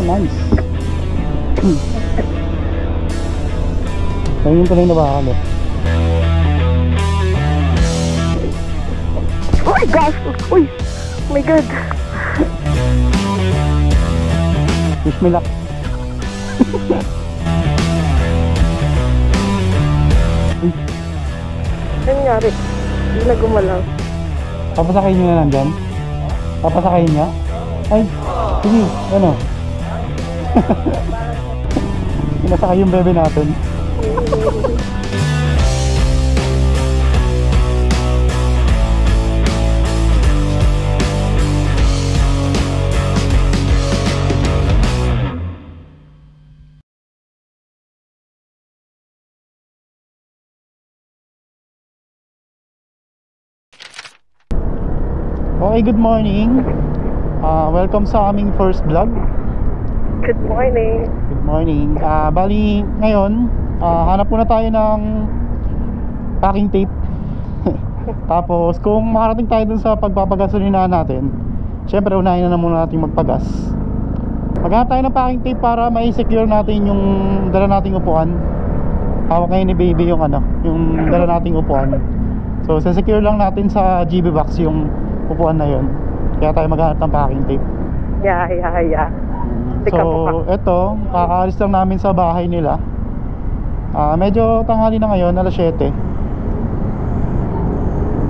nice. Ayun pala yung nabakal eh. Oh my gosh! Uy! Oh my god! Wish me luck. Ano nangyari? Hindi na gumalaw. Papasakayin nyo na lang dyan? Papasakayin niya? Ay, sige, ano? Pinasakay yung bebe natin. Okay, good morning. Welcome sa aming first vlog. Good morning. Good morning. Bali, ngayon, hanap muna tayo ng packing tape. Tapos, kung makarating tayo dun sa pagpapagasolinahan natin, syempre, unahin na muna natin magpagas. Maghanap tayo ng packing tape para mai-secure natin yung dala nating upuan. Hawak ngayon ni baby yung yung dala nating upuan. So, secure lang natin sa GB box yung upuan na yun. Kaya tayo maghanap ng packing tape. Yeah. So, eto, kakaalis lang namin sa bahay nila. Medyo tanghali na ngayon, alas 7.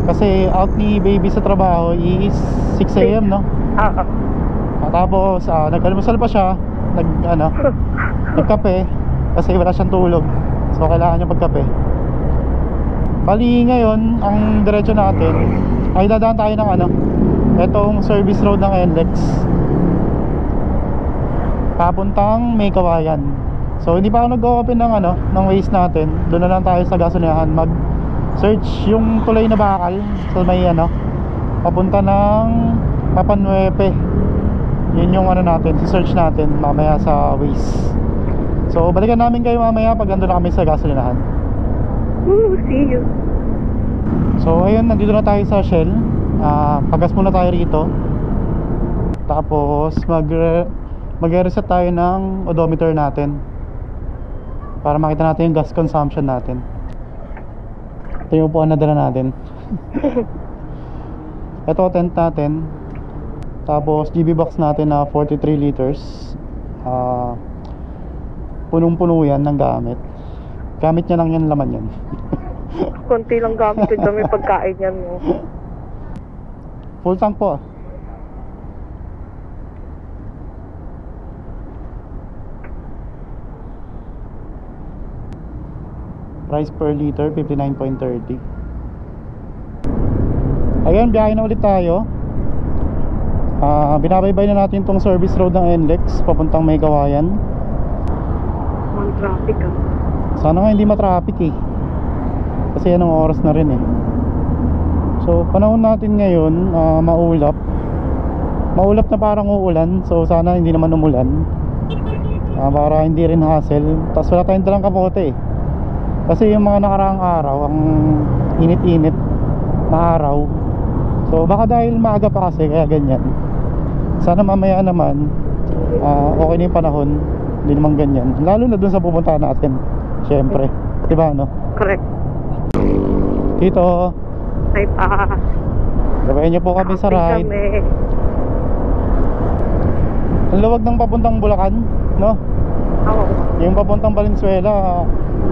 Kasi out ni baby sa trabaho is 6 AM, no? Tapos, nag-almusal pa siya, nagkape, kasi wala siyang tulog. So, kailangan niya magkape. Bali, ngayon, ang diretso natin, ay dadaan tayo ng etong service road ng NLEX. Papuntang May Kawayan. So hindi pa ako nag-open ng ng Waze natin. Doon na lang tayo sa gasolinahan mag-search yung tulay na bakal sa may papunta ng Papanuepe. Yun yung natin, search natin mamaya sa Waze. So balikan namin kayo mamaya pag nandun na kami sa gasolinahan. See you. So ayun, nandito na tayo sa Shell. Pagas muna tayo rito. Tapos mag-reset tayo ng odometer natin para makita natin yung gas consumption natin. Ito yung upuan na dala natin. Ito tent natin. Tapos GB box natin na 43 liters. Punong-puno yan ng gamit. Gamit niya lang yan, laman yan. Konti lang gamit yung dami pagkain yan mo. Full tank po. Price per liter 59.30. Ayun, biyahe na ulit tayo. Binabaybay na natin tong service road ng NLEX papuntang May Kawayan. Ang traffic Sana nga hindi matraffic eh, kasi anong oras na rin eh. So panahon natin ngayon, maulap na parang uulan. So sana hindi naman umulan, para hindi rin hassle. Tapos wala tayong dalang kapote eh. Kasi yung mga nakaraang araw, ang init-init na araw. So baka dahil maaga pa kasi kaya ganyan. Sana mamaya naman okay na yung panahon, hindi naman ganyan. Lalo na dun sa pupuntahan natin, syempre, diba Correct. Dito Ay pa. gabayan niyo po kami sa ride. Ang luwag ng papuntang Bulacan, no? Oo. Yung papuntang Valenzuela,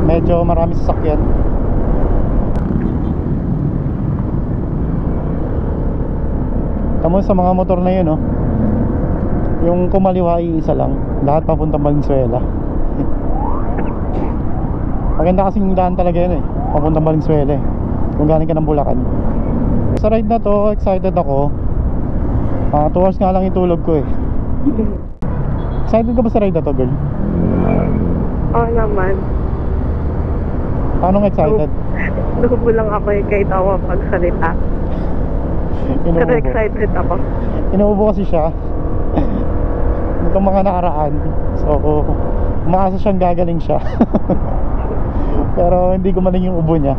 medyo marami sasakyan. Tamo sa mga motor na yun, no? Yung kumaliwa ay isa lang, lahat papuntang Valenzuela. Maganda kasing daan talaga yun eh, papuntang Valenzuela eh, kung galing ka ng Bulacan. Sa ride na to, excited ako. 2 hours nga lang itulog ko eh. Excited ka ba sa ride na to, girl? Oo naman. Paano excited? Nubo lang ako kahit tawa pagsalita. Pero excited ako. Inuubo kasi siya itong mga nakaraan. So umaasa siyang gagaling siya. Pero hindi gumaling yung ubo niya.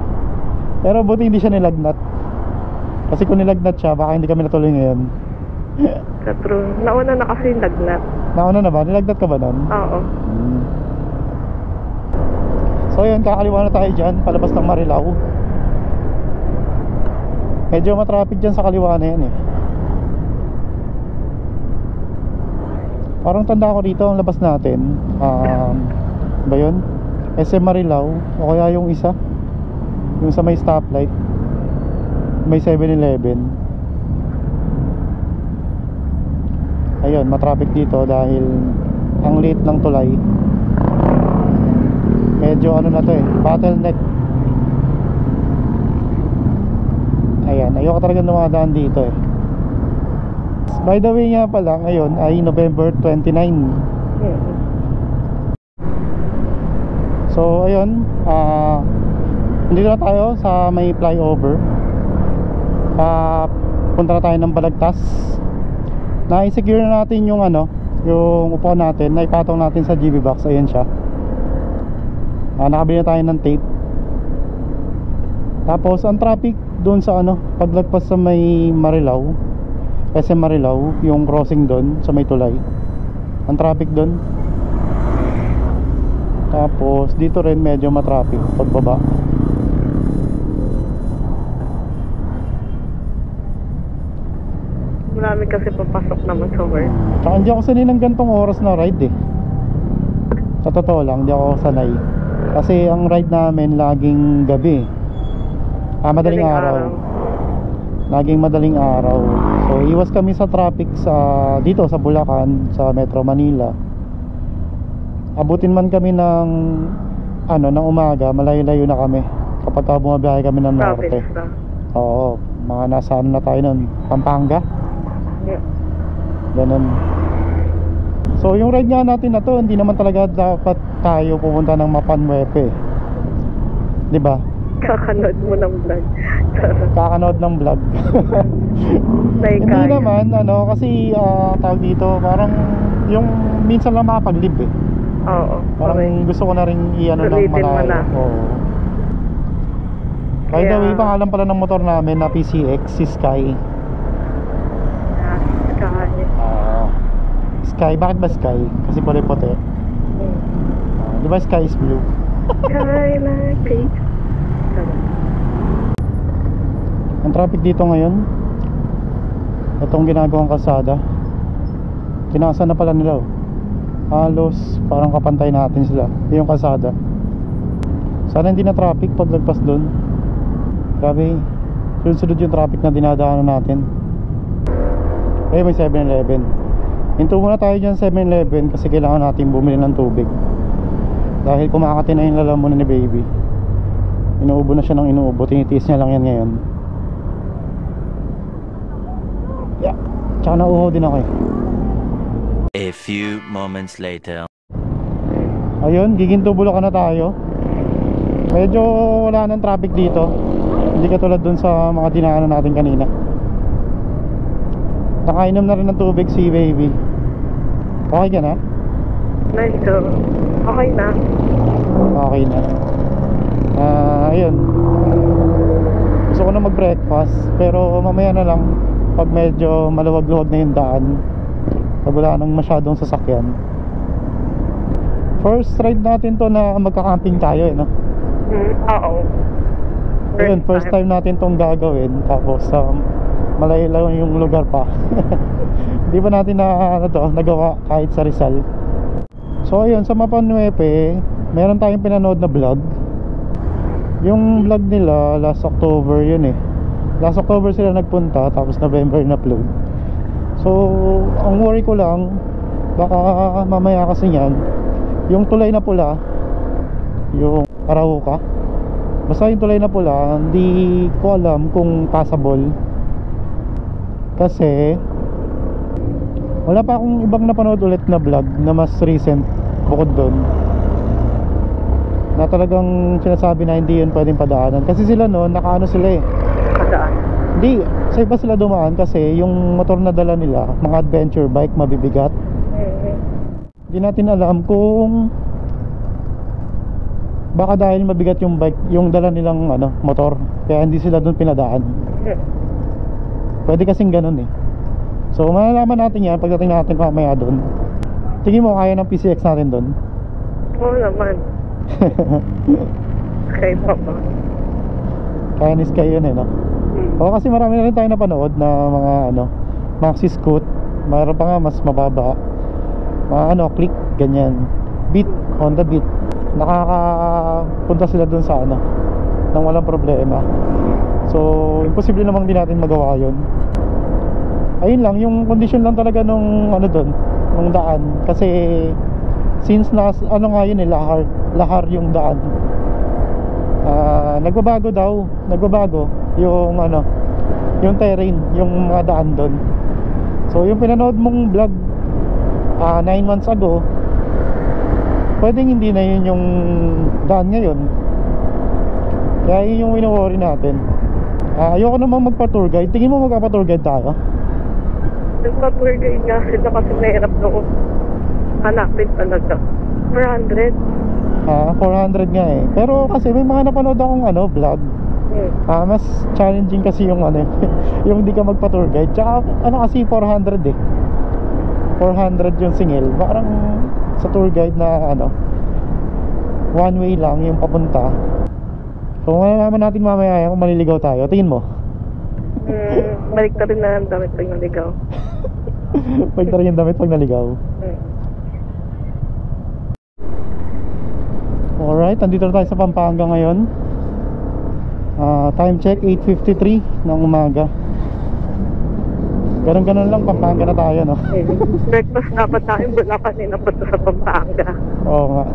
Pero buti hindi siya nilagnat. Kasi kung nilagnat siya, baka hindi kami natuloy ngayon. Sa true. Nauna na kasi yung lagnat. Nauna na ba? Nilagdat ka ba nun? Oo. So yun, kakaliwa na tayo dyan, palabas ng Marilao. Medyo matraffic dyan sa kaliwa na yan eh. Parang tanda ko dito ang labas natin ba yun? SM Marilao o kaya yung isa, yung sa may stoplight, may 7-Eleven. Ayun, matraffic dito dahil ang late ng tulay. Medyo ano na to eh, bottleneck. Ayan, ayoko talaga dumadaan dito eh. By the way nga pala, ngayon ay November 29. So ayun, nandito na tayo sa may flyover. Punta na tayo ng Balagtas. Na-secure na natin yung ano, yung upuan natin, naipatong natin sa GB box. Ayan siya. Nakabili na tayo ng tape. Tapos ang traffic doon sa ano, paglagpas sa may Marilao, SM Marilao, yung crossing doon sa may tulay. Ang traffic doon. Tapos dito rin medyo matraffic pagbaba. Marami kasi papasok naman sa work. Saka hindi ako sanay ng gantong oras na ride eh. Sa totoo lang, hindi ako sanay. Kasi ang ride namin laging gabi. Madaling araw. Laging madaling araw. So iwas kami sa traffic sa dito sa Bulacan, sa Metro Manila. Abutin man kami ng ano, ng umaga, malayo-layo na kami kapag bumabiyahe kami ng norte. Oo, mga nasa ano na tayo nun, Pampanga. Yeah. Ganun. So yung ride nga natin na to, hindi naman talaga dapat tayo pupunta ng Mapanwepe, di ba? Kakanood mo ng vlog. Kakanood ng vlog. Hindi naman ano, kasi tawag dito, parang yung minsan lang makapaglib eh. Oo. Parang gusto ko na rin i-ano ng malayo. Oo. By the way, pangalan pala ng motor namin na PCX, si Sky. Sky, bakit ba Sky? Kasi puti-puti. Di ba Sky is blue? Sky like pink. Ang traffic dito ngayon, itong ginagawang kalsada, kinasa na pala nila oh. Halos parang kapantay natin sila yung kalsada. Sana hindi na traffic paglagpas doon. Grabe, sunod-sunod yung traffic na dinadaanan natin. May 7-Eleven. Hinto muna tayo dyan 7-Eleven kasi kailangan natin bumili ng tubig. Dahil kumakati na yung lalamunan ni baby. Inuubo na siya ng inuubo. Tinitiis niya lang yan ngayon. Yeah. Tsaka nauuhaw din ako eh. A few moments later. Ayun, giginto Bulacan na tayo. Medyo wala nang traffic dito. Hindi katulad dun sa mga dinaanan natin kanina. Nakainom na rin ng tubig si baby. Okay ka na? Medyo okay na. Okay na. Ayun. Gusto ko na mag-breakfast, pero mamaya na lang pag medyo maluwag-luwag na yung daan, pag wala nang masyadong sasakyan. First ride natin to na magka-camping tayo eh, no? Oo. Ayun, first time natin tong gagawin. Tapos malayo lang yung lugar pa. Di ba natin na ano to, nagawa kahit sa Rizal. So ayun, sa Mapanwepe, meron tayong pinanood na vlog. Yung vlog nila last October yun eh. Last October sila nagpunta, tapos November na-upload. So ang worry ko lang, baka mamaya kasi yan, yung tulay na pula, yung Arauca, basta yung tulay na pula, hindi ko alam kung passable. Kasi wala pa akong ibang napanood ulit na vlog na mas recent bukod doon, na talagang sinasabi na hindi yun pwedeng padaanan. Kasi sila noon, nakaano sila eh, Padaan. hindi, sa iba sila dumaan kasi yung motor na dala nila, mga adventure bike, mabibigat. Hindi natin alam kung baka dahil mabigat yung bike, yung dala nilang ano, motor, kaya hindi sila doon pinadaan. Pwede kasing ganun eh. So malalaman natin yan pagdating natin mamaya doon. Tingin mo kaya ng PCX natin doon? Oo naman. Kaya pa ba? Kaya ni Sky yun eh, no? Oo, kasi marami na rin tayo napanood na mga Maxi Scoot. Mayroon pa nga mas mababa, mga click, ganyan. Beat, Honda Beat. Nakakapunta sila dun sa nang walang problema. So imposible namang di natin magawa yun. Ayun lang, yung condition lang talaga nung dun, nung daan. Kasi since nga yun eh, lahar yung daan. Nagbabago yung yung terrain, yung mga daan doon. So yung pinanood mong vlog 9 months ago, pwedeng hindi na yun yung daan ngayon. Kaya yun yung wino-worry natin. Ayoko namang magpa-tour guide. Tingin mo magpa-tour guide tayo? Nagpa-tour guide nga sila kasi mahirap noon hanapin talaga. 400. 400 nga eh. Pero kasi may mga napanood akong vlog. Mas challenging kasi yung yung hindi ka magpa-tour guide. Tsaka kasi 400 eh. 400 yung singil. Parang sa tour guide na one way lang yung papunta. So malalaman natin mamaya kung maliligaw tayo. Tingin mo? Balik na rin na ang damit pag naligaw. Balik na rin yung damit pag naligaw. Alright, andito na tayo sa Pampanga ngayon. Time check 8:53 ng umaga. Ganun lang, Pampanga na tayo, no? Breakfast dapat tayo mula kanina punta sa Pampanga. Oo nga.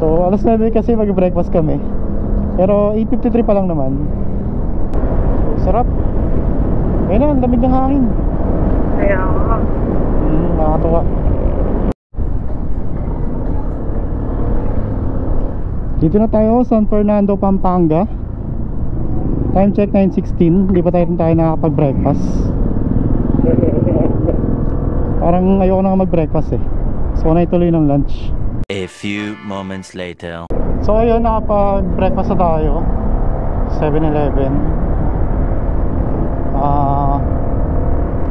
So alas 9 kasi mag-breakfast kami. Pero 8:53 pa lang naman. Sarap. Ayun na, ang lamig ng hangin. Kaya nga. Nakakatuwa. Dito na tayo, San Fernando, Pampanga. Time check 9:16. Hindi pa tayo nakakapag-breakfast. Parang ayoko na mag-breakfast eh. So na ituloy ng lunch. A few moments later. So ayun, nakapag-breakfast na tayo. 7-Eleven.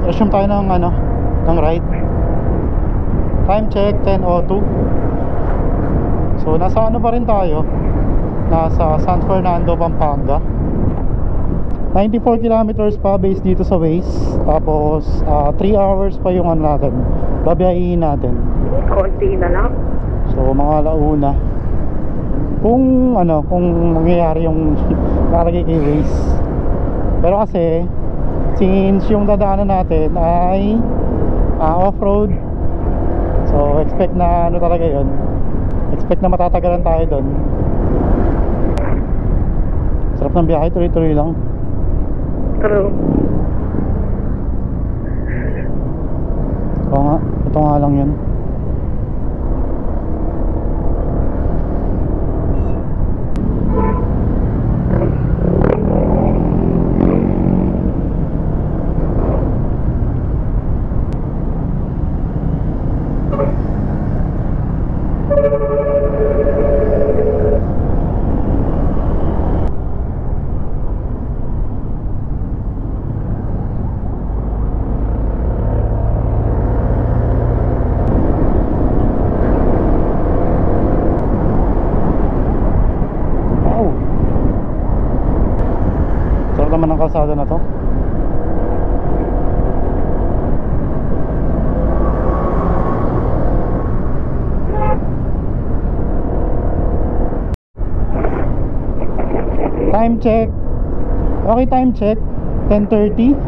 Resume tayo ng ride. Time check 10:02. So nasa pa rin tayo. Nasa San Fernando, Pampanga. 94 kilometers pa base dito sa Waze. Tapos 3 hours pa yung natin, babiyahin natin. Konti na lang. So mga alauna. Kung mangyayari yung nakalagay kay Waze. Pero kasi since yung dadaanan natin ay off-road, so expect na talaga yun. Expect na matatagalan tayo doon. Sarap ng biyahe, tuloy-tuloy lang. True. Oo nga, ito nga lang yun. Naman ang kalsada na to. Time check. Okay, time check 10:30.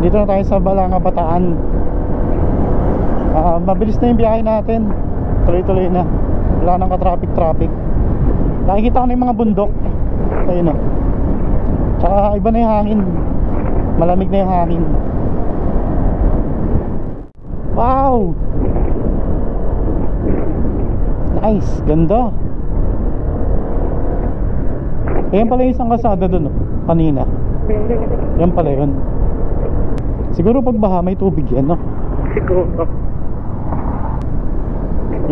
Dito na tayo sa Balanga, Bataan. Mabilis na yung biyahe natin. Tuloy-tuloy na. Wala nang ka-traffic. Nakikita ko na yung mga bundok. Ayun o. Tsaka iba na yung hangin. Malamig na yung hangin. Wow! Nice, ganda. Ayan pala yung isang kalsada dun kanina. Yan pala yun. Siguro pag baha may tubig yan, no? Siguro.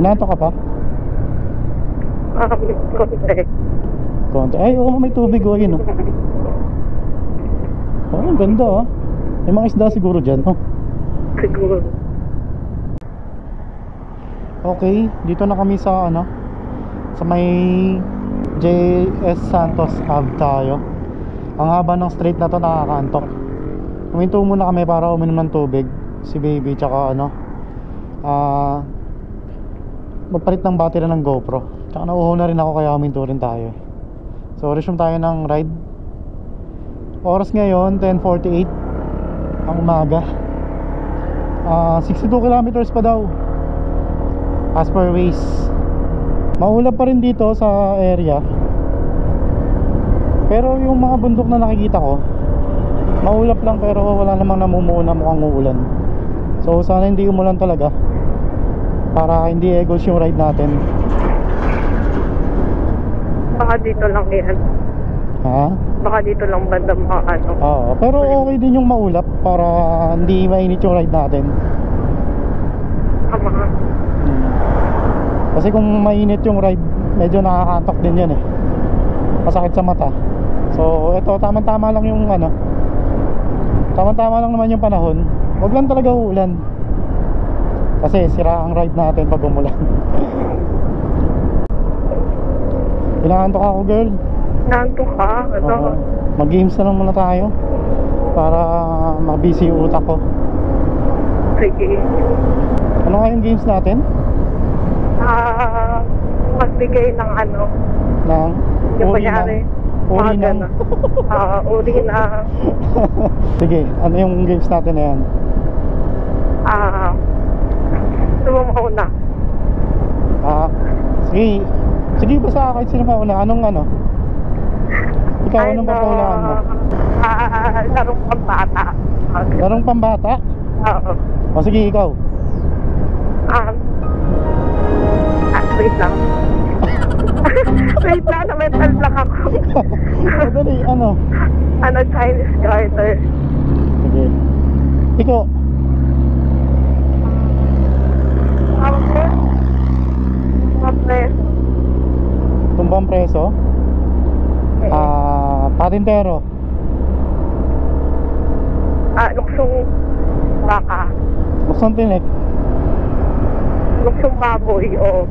Inato ka pa? Konti. Konti. Ay, oo, may tubig o yun, oh. Oh, ang ganda, oh. May mga isda siguro dyan, oh. Siguro. Okay, dito na kami sa ano, sa may JS Santos Ave tayo. Ang haba ng street na to, nakakaantok. Huminto muna kami para uminom ng tubig. Si baby tsaka ano, magpalit ng battery ng GoPro. Tsaka nauho na rin ako, kaya huminto rin tayo. So resume tayo ng ride. Oras ngayon 10:48 ang umaga. 62 kilometers pa daw as per Waze. Maulap pa rin dito sa area, pero yung mga bundok na nakikita ko maulap lang, pero wala namang namumuo na mukhang uulan. So sana hindi umulan talaga para hindi egos yung ride natin. Baka dito lang yan. Ha? Baka dito lang banda mga ano. Oo, pero okay din yung maulap para hindi mainit yung ride natin. Tama. Kasi kung mainit yung ride, medyo nakakaantok din yun eh. Masakit sa mata. So ito, tamang-tama lang yung ano, tamang-tama lang naman yung panahon. Huwag lang talaga uulan, kasi sira ang ride natin pag umulan. Inaantok ako, girl. Nanto ka? Ano? Mag-games na lang muna tayo para mabisi yung utak ko. Sige. Ano nga yung games natin? Magbigay ng ano. Ng Yung kunyari. uri ng Uri na. Sige, ano yung games natin na yan? Gusto mo mauna? Sige. Sige, basta kahit sino mauna. Anong ano? Ikaw, anong papahulaan mo? Larong pambata. Larong pambata? Oo. O sige, ikaw. Wait lang. Wait lang, na-mental block ako. Madali, ano? Chinese garter. Sige. Ikaw. Preso. Tumbang preso? Patintero. Luksong baka. Luksong tinik. Luksong baboy, o.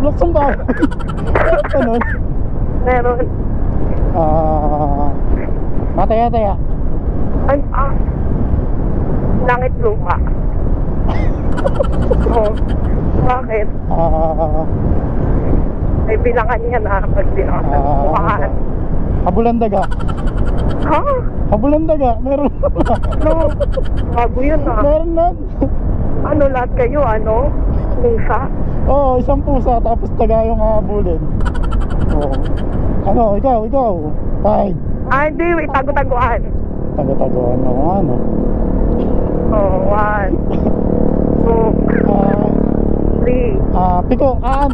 Luksong ba? Ano? Meron. Mataya-taya. Ay, langit lupa. Oo. Bakit? Ay, bilangan yan pag bilangan. Bukaan. Habulan daga. Ha? Habulan daga, meron. No, bago yun Meron na. Ano, lahat kayo, ano? Pusa? Oo, isang pusa, tapos daga yung hahabulin. Oo. Ano, ikaw. 5. Hindi, wait, tago-taguan. Tago-tagoan, oo, ano. 1, 2, 3. Piko, Wala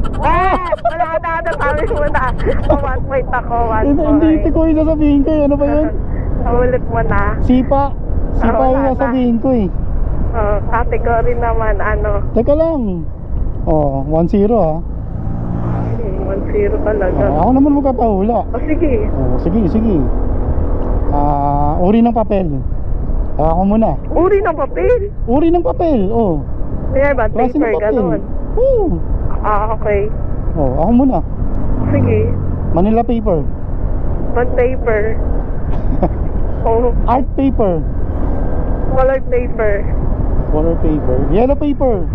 ka na, sabi mo na. 1 point ako, 1 point. Hindi ko yung sasabihin ko, ano ba yun? Ulit mo na. Sipa yung wala na. sasabihin ko eh. Category naman, ano. Teka lang. 1-0 ha. 1-0 talaga. Ako naman magpapahula. Sige. Sige. Uri ng papel. Ako muna. Uri ng papel? Uri ng papel, Kaya ba, klase ng paper, papel. gano'n? Okay. Ako muna. Sige. Manila paper. Bond paper. Art paper. Color paper. Color paper. Yellow paper.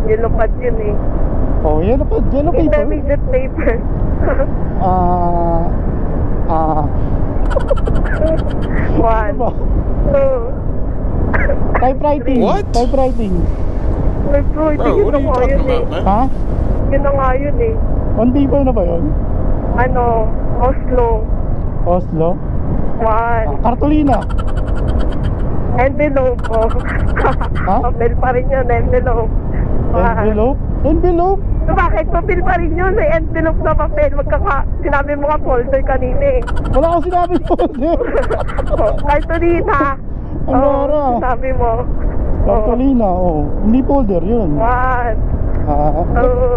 Yellow pad yun eh. Yellow paper. Intermediate paper. 1, 2. Typewriting. What? Typewriting. Bro, what are you talking about, man? Ha? Yun na nga yun eh. On paper na ba yun? Oslo. 1. Cartolina. Envelope. Ha? Papel pa rin yun, envelope. Envelope? Bakit papel pa rin yun? May envelope na papel. Sinabi mo nga folder kanina eh. Wala akong sinabi po. Cartolina. Ang rara. Sabi mo. Cartolina, hindi folder yun. 1.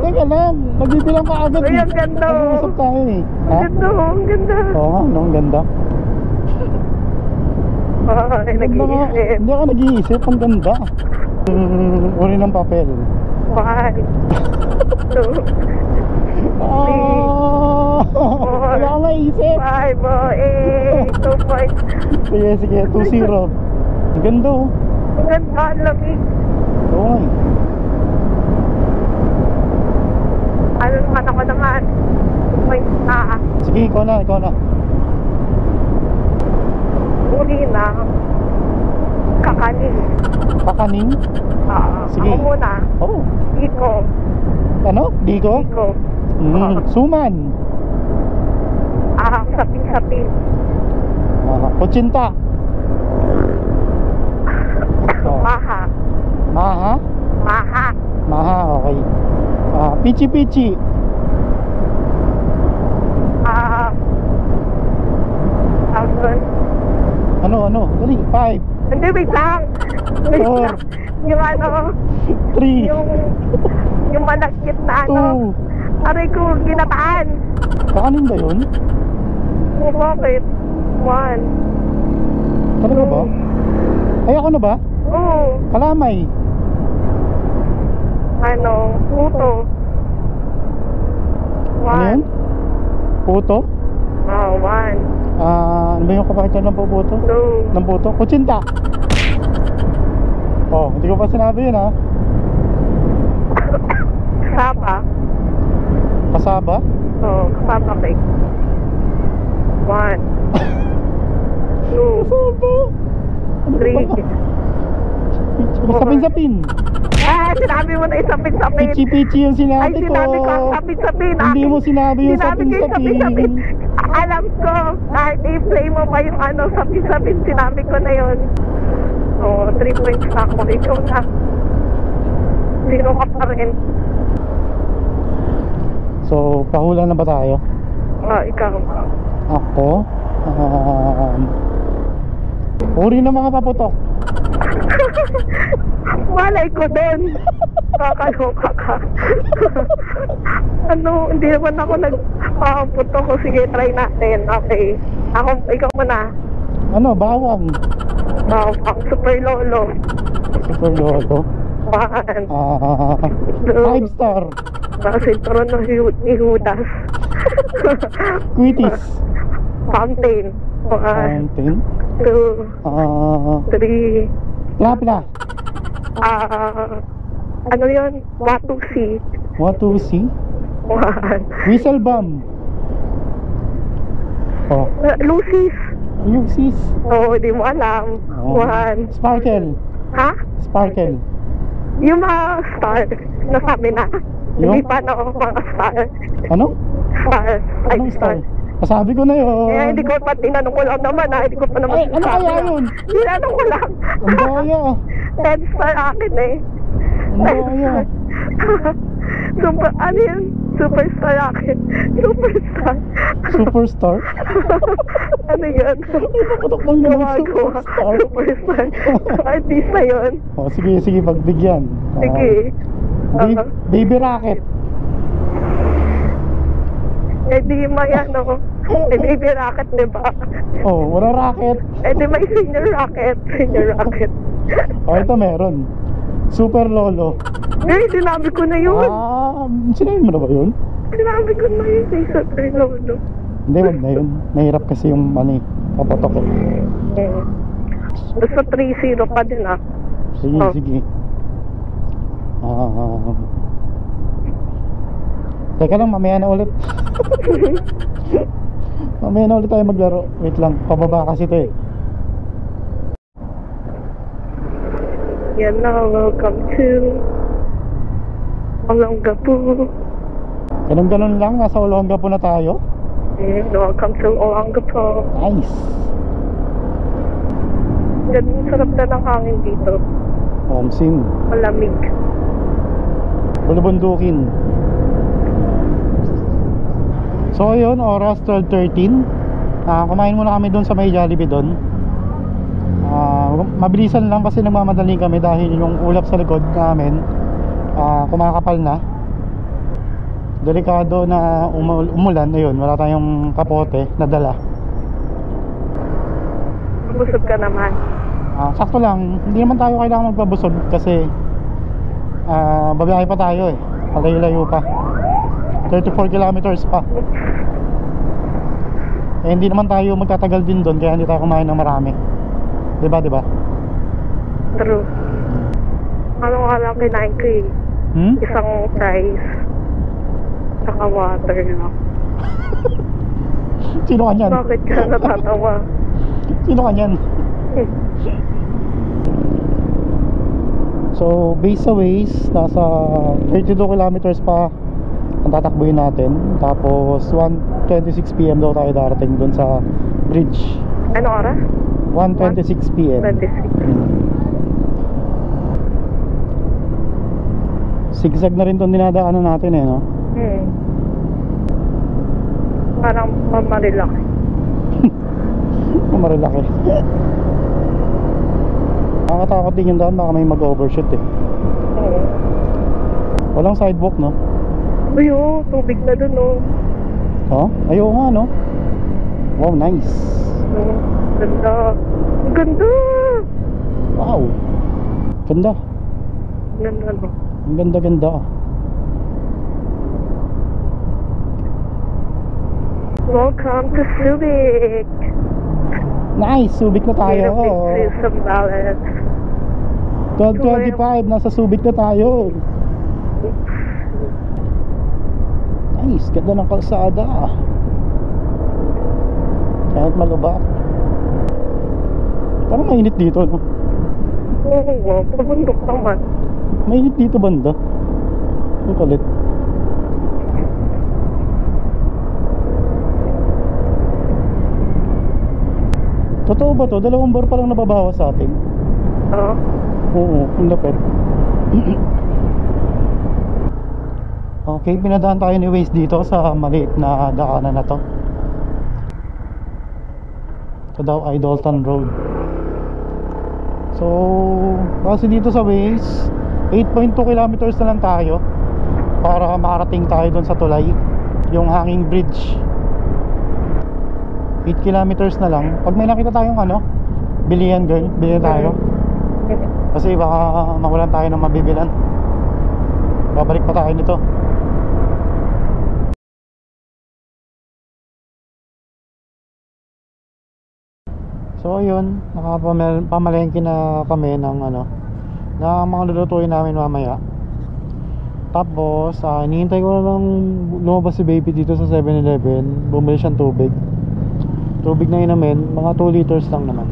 Teka lang, nagbibilang ka agad. Ay, ang ganda. Nag-uusap tayo eh. Ha? Ang ganda. Oo nga, ang ganda. Ay, nag-iisip. Hindi ako nag-iisip. Ang ganda. Uri ng papel. 1, 2, Wala akong maisip. 5, 8, 2 points. Sige, sige. 2-0. Ang ganda oh. Ang ganda, ang lamig. Oo nga eh. Ano naman ako naman? 2 points na. Sige, ikaw na, ikaw na. Uli na. Kakanin. Kakanin? Sige. Ako muna. Oh. Iko. Ano? Digo? Iko. Suman. Sapin-sapin. Kutsinta. Oh. Maha. Maha? Maha. Maha, okay. Pichi-pichi. Thousand. Ano? Dali, 5, Hindi, wait lang. Wait 4, lang. Yung ano, 3, yung malagkit na ano. 2. Aray ko, ginataan. Kakanin ba yun? Bakit? 1. Talaga ba? Ay, ako na ba? Oo. Kalamay. Ano, puto. Ano yun? 1. Puto? 1. Ano ba yung kapakita ng puto? 2. Ng puto? Kutsinta. Oh, hindi ko pa sinabi yun ha. Sapa. Kasaba? Oo, kasapa cake. 1. 2. Kasaba? Ano ba? 3. Sapin-sapin. Sinabi mo na isapin-sapin. Pichi-pichi yung Ay, sinabi ko. sinabi ko ang sapin-sapin. Hindi mo sinabi yung Sinabi ko yung sapin-sapin. sapin-sapin. Alam ko, kahit i-play mo pa yung ano, sapin-sapin, sinabi ko na yun. Oo, 3 points na ako. Ikaw na. 0 ka pa rin. So, pahula na ba tayo? Ikaw. Ako? Uri ng mga paputok. Malay ko din. Kakaloka ka. Ano, hindi naman ako nagpaputo ko. Sige, try natin. Okay. Ikaw muna. Ano, bawang. Ang super lolo. Super lolo. 1. 5 star. Kasi trono ni Judas. Quitis. Fountain. 1, Fountain. 2, 3. Lapla. Ano yun? Watusi. Watusi. 1. Whistle bomb. Oh, Lucis. Lucis. Oo, di mo alam. Oh. 1. Sparkle. Ha? Sparkle. Yung mga star, nasabi na. Yung? Hindi pa na mga star. Ano? Star. Ay, Anong star? Sabi ko na yun. Eh, hindi ko pa tinanong ko lang naman ha. Hindi ko pa naman Ay, ano sinasabi, kaya ha. yun? Tinanong ko lang. Ang daya. 10 star akin eh. Ang daya. Super, ano yun? Superstar akin. Superstar. Superstar? Ano yun? Paputok ng ganun, Gumagawa. superstar. Superstar. Artista yun. Oh, sige, pagbigyan. Sige. Baby rocket. Eh di may ano. Eh baby rocket, diba? Oh, wala rocket. Eh di may senior rocket. Senior rocket. Oh, ito meron. Super lolo. Eh, sinabi ko na yun. Sinabi mo na ba yun? Sinabi ko na yun. Eh, super lolo. Hindi, wag na yun. Mahirap kasi yung papatok eh. Basta 3-0 pa din ah. Sige, Oh. sige. Teka lang, mamaya na ulit. Mamaya na ulit tayo maglaro. Wait lang, pababa kasi ito eh. Yan na, welcome to Olongapo. Ganun lang, nasa Olongapo na tayo. Welcome to Olongapo. Nice. Ganun, sarap na ng hangin dito. Omsim. Malamig. Bulubundukin. So ayun, oras 12:13. Kumain muna kami doon sa may Jollibee doon. Mabilisan lang kasi nagmamadaling kami dahil yung ulap sa likod namin kumakapal na. Delikado na umulan. Ayun, wala tayong kapote na dala. Busog ka naman. Sakto lang, hindi naman tayo kailangan magpabusog kasi babiyahe pa tayo eh. Malayo-layo pa. 34 kilometers pa. Eh hindi naman tayo magtatagal din doon kaya hindi tayo kumain ng marami. 'Di ba, 'di ba? True. Ano nga lang kinain ko eh. Isang fries. Saka water lang. Sino ka niyan? Bakit ka natatawa? Sino ka niyan? So, base sa Waze, nasa 32 kilometers pa ang tatakbuhin natin. Tapos, 1:26 PM daw tayo darating dun sa bridge. Ano oras? 1:26 PM. 26. Zigzag na rin itong dinadaanan natin eh, no? Parang marilaki. Marilaki. Nakakatakot din yung daan, baka may mag-overshoot eh. Oo. Walang sidewalk, no? Uy, oh, tubig na dun, oh. Oh? Ayaw nga, no? Wow, nice. Ganda. Ang ganda! Wow. Ganda. Ganda, no? Ang ganda-ganda. Welcome to Subic! Nice! Subic na tayo. Subic System Balance. 12:25, nasa Subic na tayo. Nice, ganda ng kalsada. Kahit malubak. Parang mainit dito, no? Oo, wow. Pabundok naman. Mainit dito banda. Ang kulit. Totoo ba to? 2 bar pa lang nababawas sa atin. Oo. Oo, ang lapit. Okay, pinadaan tayo ni Waze dito sa maliit na daanan na to. Ito daw ay Dalton Road. So, kasi dito sa Waze 8.2 kilometers na lang tayo para makarating tayo doon sa tulay, yung hanging bridge. 8 kilometers na lang. Pag may nakita tayong ano, bilihan girl, bilihan tayo. Kasi baka mawalan tayo ng mabibilan. Babalik pa tayo nito. So ayun, nakapamalengke na kami ng ano, na mga lulutuin namin mamaya. Tapos hinihintay ko na lang lumabas si baby dito sa 7-Eleven. Bumili siyang tubig na inumin, mga 2 liters lang naman.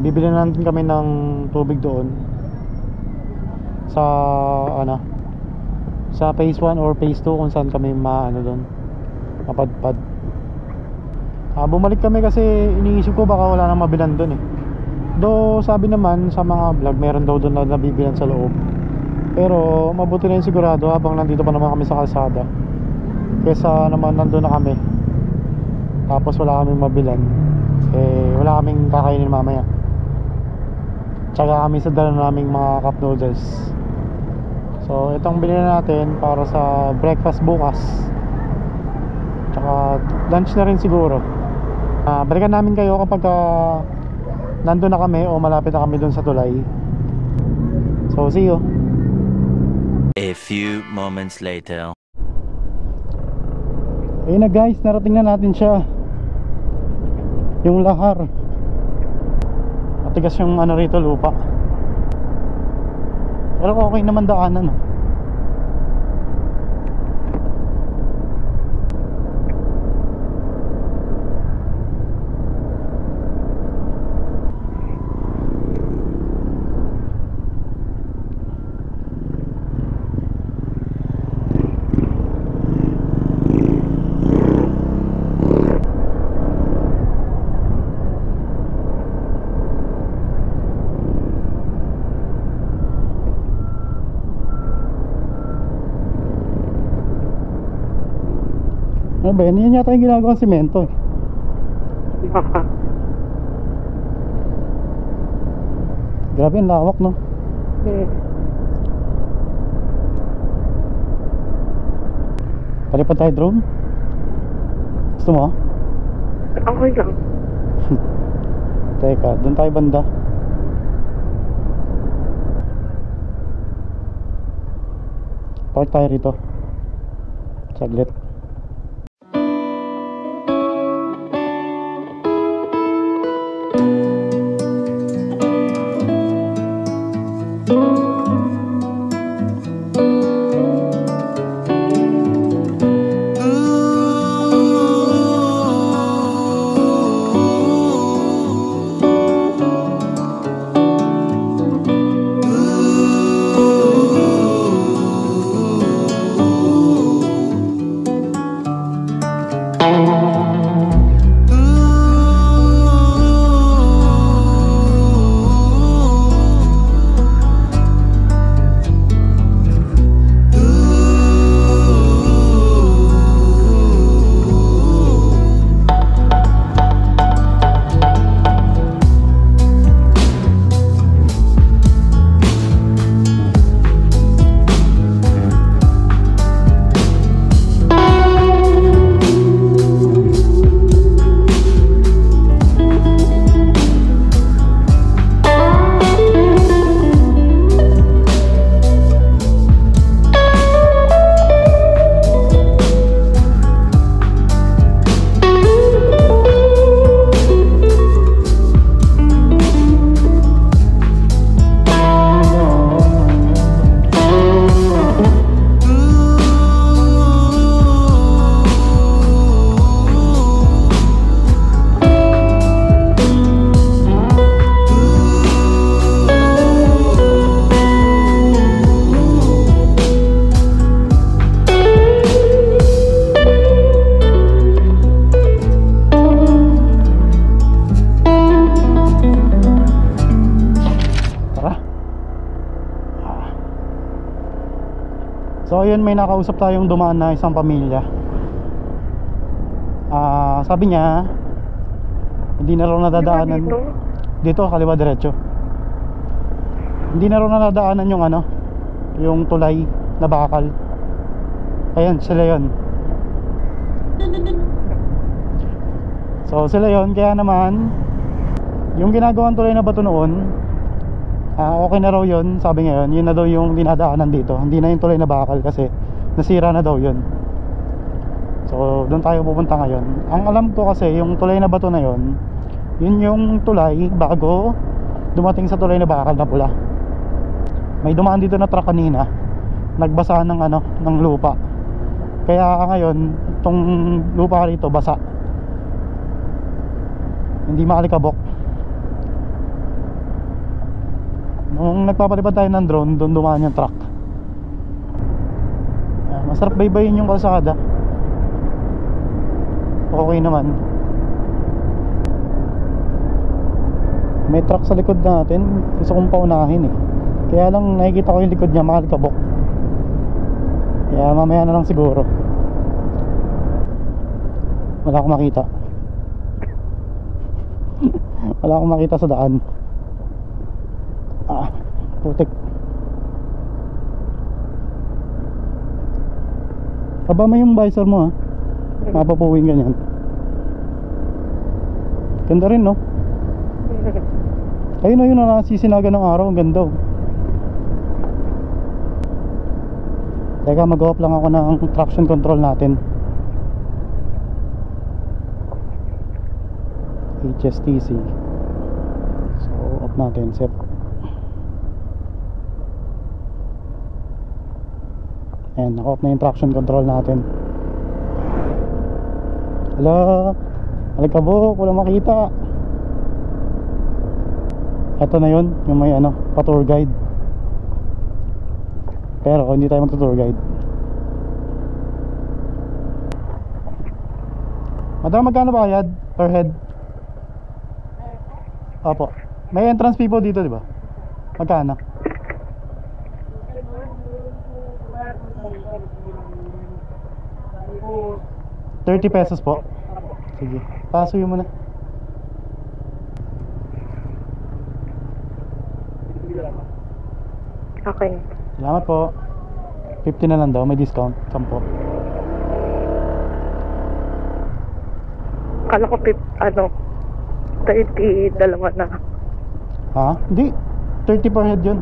Bibili na natin kami ng tubig doon sa ano, sa phase 1 or phase 2 kung saan kami doon mapadpad. Bumalik kami kasi iniisip ko baka wala nang mabilan doon eh. Though sabi naman sa mga vlog meron daw doon na nabibilan sa loob, pero mabuti na yung sigurado habang nandito pa naman kami sa kalsada kesa naman nandun na kami tapos wala kaming mabilan, eh wala kaming kakainin mamaya. Tsaka kami sa dala naming mga cup noodles. So itong bilhin natin para sa breakfast bukas, tsaka lunch na rin siguro. Balikan namin kayo kapag nandun na kami o malapit na kami dun sa tulay. So see you. A few moments later. Ayun na guys, narating na natin siya, yung Lahar. Matigas yung ano rito, lupa. Pero okay naman daanan. Ano ba yan? Yan yata yung ginagawang simento eh. Baka. Grabe ang lawak, no? Palipad tayo drone? Gusto mo? Okay lang. Teka, doon tayo banda. Park tayo rito. Saglit. So ayun, may nakausap tayong dumaan na isang pamilya. Sabi niya hindi na raw nadadaanan dito, kaliwa diretso. Hindi na raw nadadaanan yung ano, yung tulay na bakal. Ayan, sila yun. So sila yun, kaya naman yung ginagawang tulay na bato noon, okay na raw yun, sabi ngayon. Yun na daw yung dinadaanan dito. Hindi na yung tulay na bakal kasi nasira na daw yun. So doon tayo pupunta ngayon. Ang alam ko kasi yung tulay na bato na yun, yun yung tulay bago dumating sa tulay na bakal na pula. May dumaan dito na truck kanina, nagbasa ng ano, ng lupa. Kaya ngayon itong lupa rito basa, hindi maalikabok. Nung nagpapalipad tayo ng drone, doon dumaan yung truck. Masarap baybayin yung kalsada. Okay naman. May truck sa likod natin. Gusto kong paunahin eh. Kaya lang nakikita ko yung likod niya, makalikabok. Kaya mamaya na lang siguro. Wala akong makita. Wala akong makita sa daan. Putik. Aba, may yung visor mo ha. Mapapuwing ganyan. Ganda rin no. Ayun na yun na nasisinaga ng araw. Ang ganda oh. Teka, mag-off lang ako ng traction control natin. HSTC. So off natin, set. Ayan, naka-off na yung traction control natin. Hala, alikabok, wala makita. Ito na yun, yung may ano, pa-tour guide. Pero hindi tayo mag-tour guide. Madam, magkano bayad per head? Opo. May entrance fee po dito, di ba? Magkano? ₱30 po. Sige, pasuyo mo na. Okay. Salamat po. 50 na lang daw, may discount. 10. Kala ko 32 na. Ha? Hindi. 30 per head yun.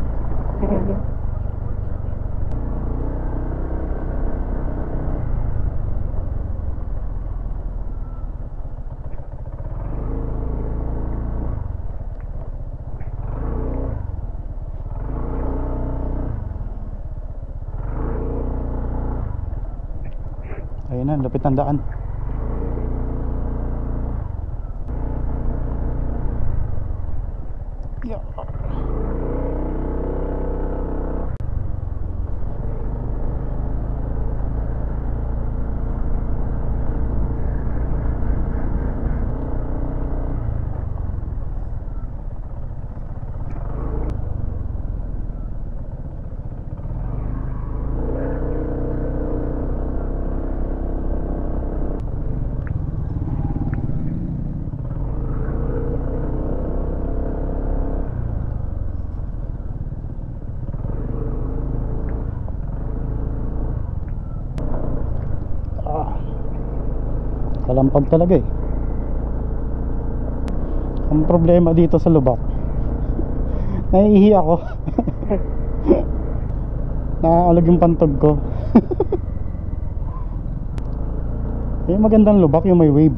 Ayun na, lapit ng daan. Yeah. Kalampag talaga eh. Ang problema dito sa lubak, naiihi ako. Nakakalag yung pantog ko. Yung magandang lubak yung may wave.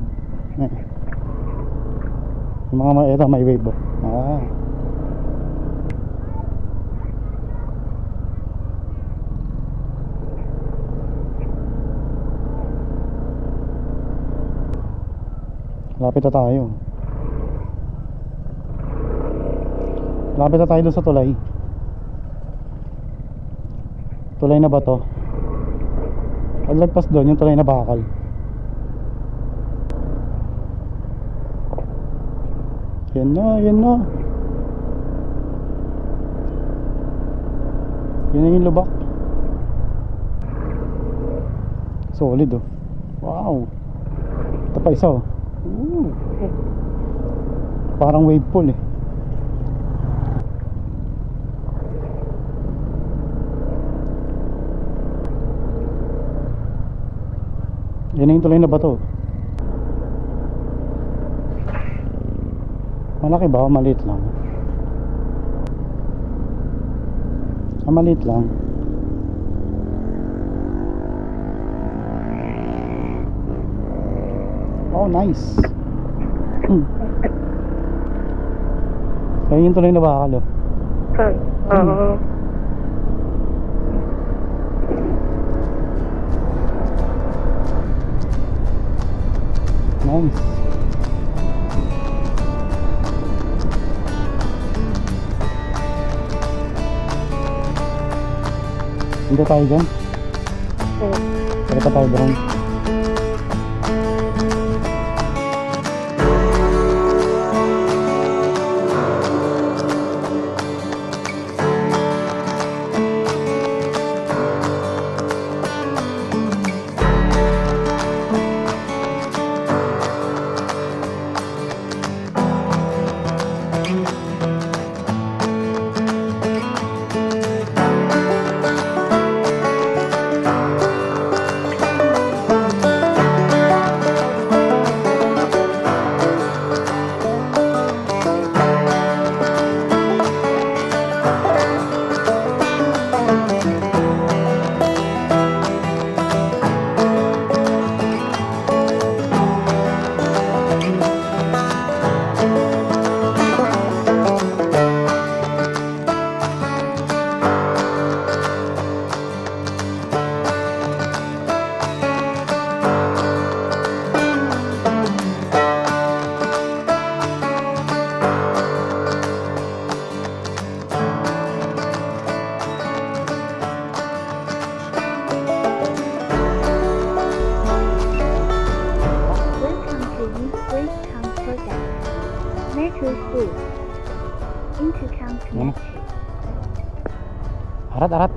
Yung mga ito may wave oh. Lapit na tayo. Lapit na tayo doon sa tulay. Tulay na ba to? Paglagpas doon yung tulay na bakal. Yan na, yan na. Yan na yung lubak. Solid oh. Wow. Ito pa isa oh. Parang wave pool eh. Yan na yung tulay na bato. Malaki ba o maliit lang? Maliit lang. Oh, nice. Kaya yung tuloy na bakal oh. Oo. Nice. Hindi tayo dyan. Tara pa tayo doon. Arat.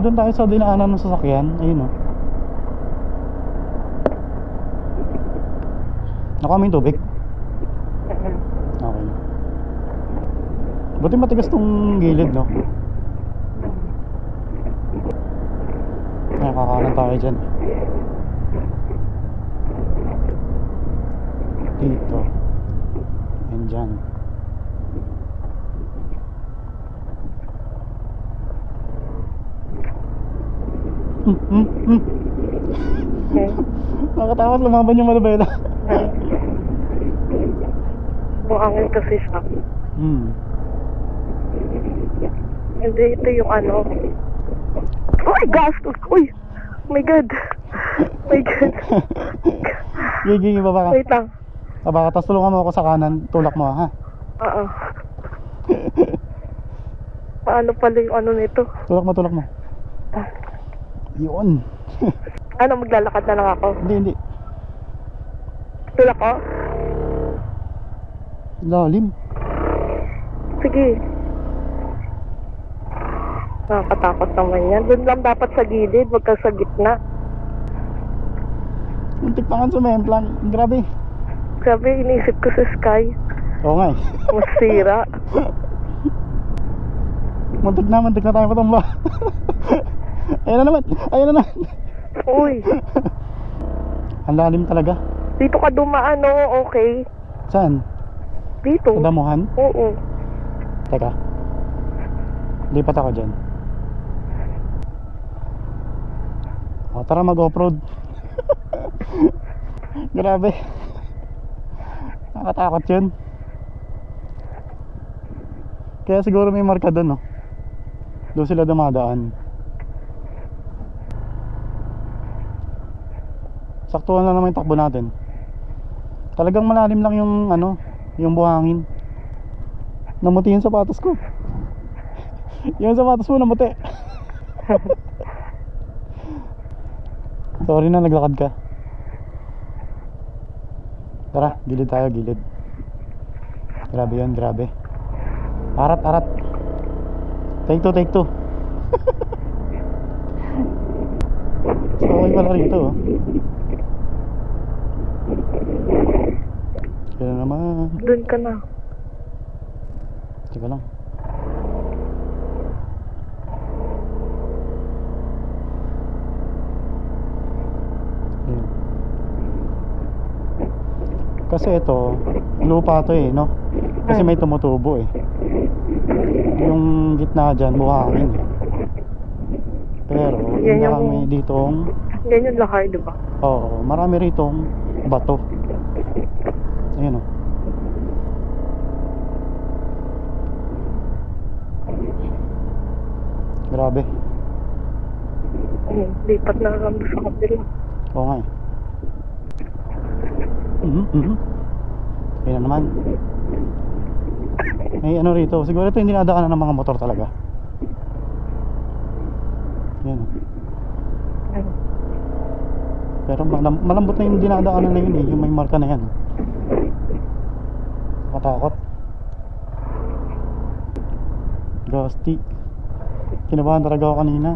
Doon tayo sa dinaanan ng sasakyan. Ayun oh. Nakaming tubig. Okay. Buti matigas tong gilid no. Ay, kakanan tayo dyan. Dito. And dyan. Okay. Nakakatakot lumaban yung malabela. Buangin kasi siya. Hindi, ito yung ano. Uy, gastos! Uy! Oh my God! Oh my God! Gigi, baba ka. Wait lang. Baba ka, tapos tulungan mo ako sa kanan. Tulak mo ha. Oo. Paano pala yung ano nito? Tulak mo. Yun. Ano, maglalakad na lang ako? Hindi. Tulak ko? Lalim. Sige. Nakakatakot naman yan. Doon lang dapat sa gilid, wag ka sa gitna. Muntik pa nga sumemplang. Grabe. Grabe, inisip ko sa sky. Oo nga eh. Masira. Muntik na tayo patumba. Ayun na naman. Uy, Ang lalim talaga. dito ka dumaan, no? Okay. Saan? Dito. Sa damuhan? Oo. Teka. Lipat ako dyan. O, tara mag-offroad. Grabe. Nakatakot yun. Kaya siguro may marka doon, no? Doon sila dumadaan. Saktuhan lang naman yung takbo natin. Talagang malalim lang yung ano, yung buhangin. Namuti yung sapatos ko. Yung sapatos mo namuti. Sorry na naglakad ka. Tara, gilid tayo, gilid. Grabe yun, grabe. Arat. Take two. So, okay pala rito, oh. Kaya naman. Doon ka na. Teka lang. Ayan. Kasi ito lupa to eh, no? Kasi may tumutubo eh. Yung gitna dyan buhangin eh. Pero Yan yung- marami ditong Yan yung lahar, di ba? oo, marami ritong bato. Ayan o. Grabe. Lipat na lang sa kabila. Oo nga eh. Ayan na naman. May ano rito. Siguro ito hindi nadaanan ng mga motor talaga. Ayan. Pero malambot na yung dinadaanan na yun eh. Yung may marka na yan. Katakot. Ghosty. Kinabahan talaga ako kanina.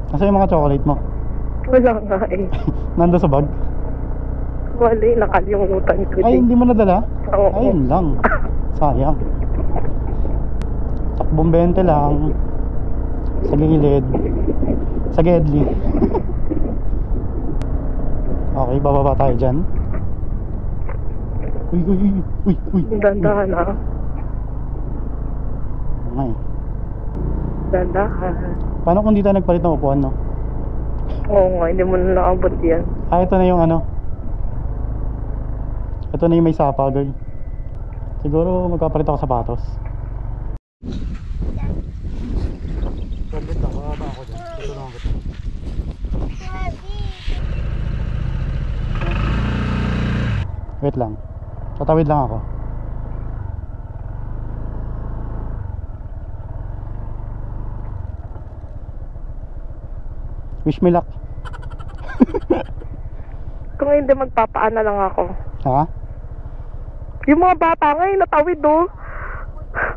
Nasa yung mga chocolate mo? Wala nga eh. Nando sa bag? Wala eh, nakalimutan ko Ay, din. hindi mo nadala? Oo. Ayun lang. Sayang. Takbong 20 lang. Sa gilid. Sa gedli. Okay, bababa tayo dyan. Uy. Dandahan ah. Okay. Dandahan. Paano kung di tayo nagpalit ng upuan, no? Oo nga, hindi mo na naabot yan. Ah, ito na yung ano. Ito na yung may sapa, girl. Siguro magpapalit ako sapatos. Paglit lang, bababa ako dyan. Tutulungan kita. Wait lang. Tatawid lang ako. Wish me luck. Kung hindi, magpapaana lang ako. Ha? Yung mga bata ngayon, natawid oh.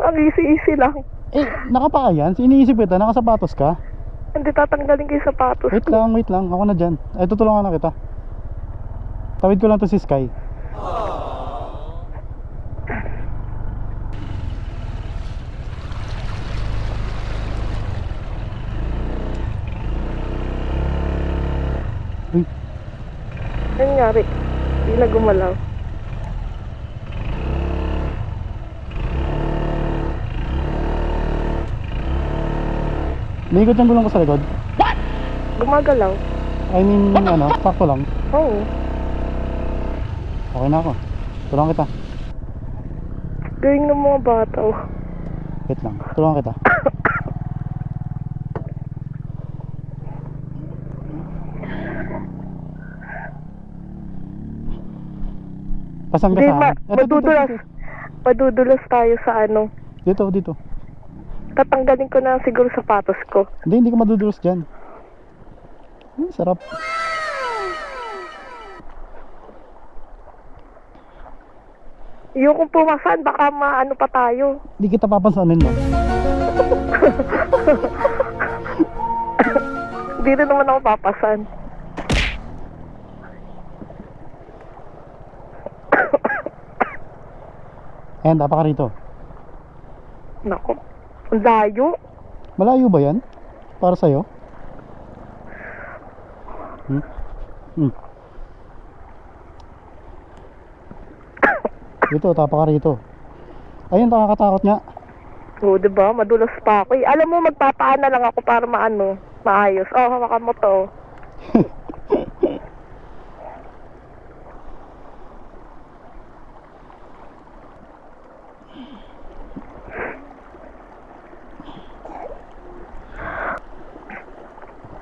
Ang easy-easy lang. Eh, nakapaa yan. Iniisip kita, nakasapatos ka. Hindi tatanggalin kayo sapatos Wait ko. lang. Ako na dyan. Ay, tutulungan na kita. Tawid ko lang to si Sky. Ano nangyari? Hindi na gumalaw. May ikot yung gulong ko sa likod. Gumagalaw. I mean, ano, sakto lang. Oo. Okay na ako. Tulungan kita. Gawin ng mga bata. Oh. Wait lang. Tulungan kita. Pasan ka Hindi, sa akin? Eto, madudulas. Madudulas tayo sa ano. Dito, dito. Tatanggalin ko na siguro sapatos ko. Hindi ka madudulos dyan. Sarap. Yung kung pumasan, baka maano pa tayo. Hindi kita papansanin mo. Hindi rin naman ako papasan. Ayan, tapa ka rito. Nako, ang layo. Malayo ba yan? Para sa'yo? Dito, tapa ka rito. Ayun, nakakatakot nga. Oo, diba? Madulas pa ako. Alam mo, magpapaan na lang ako para maano, maayos. Oh, hawakan mo to.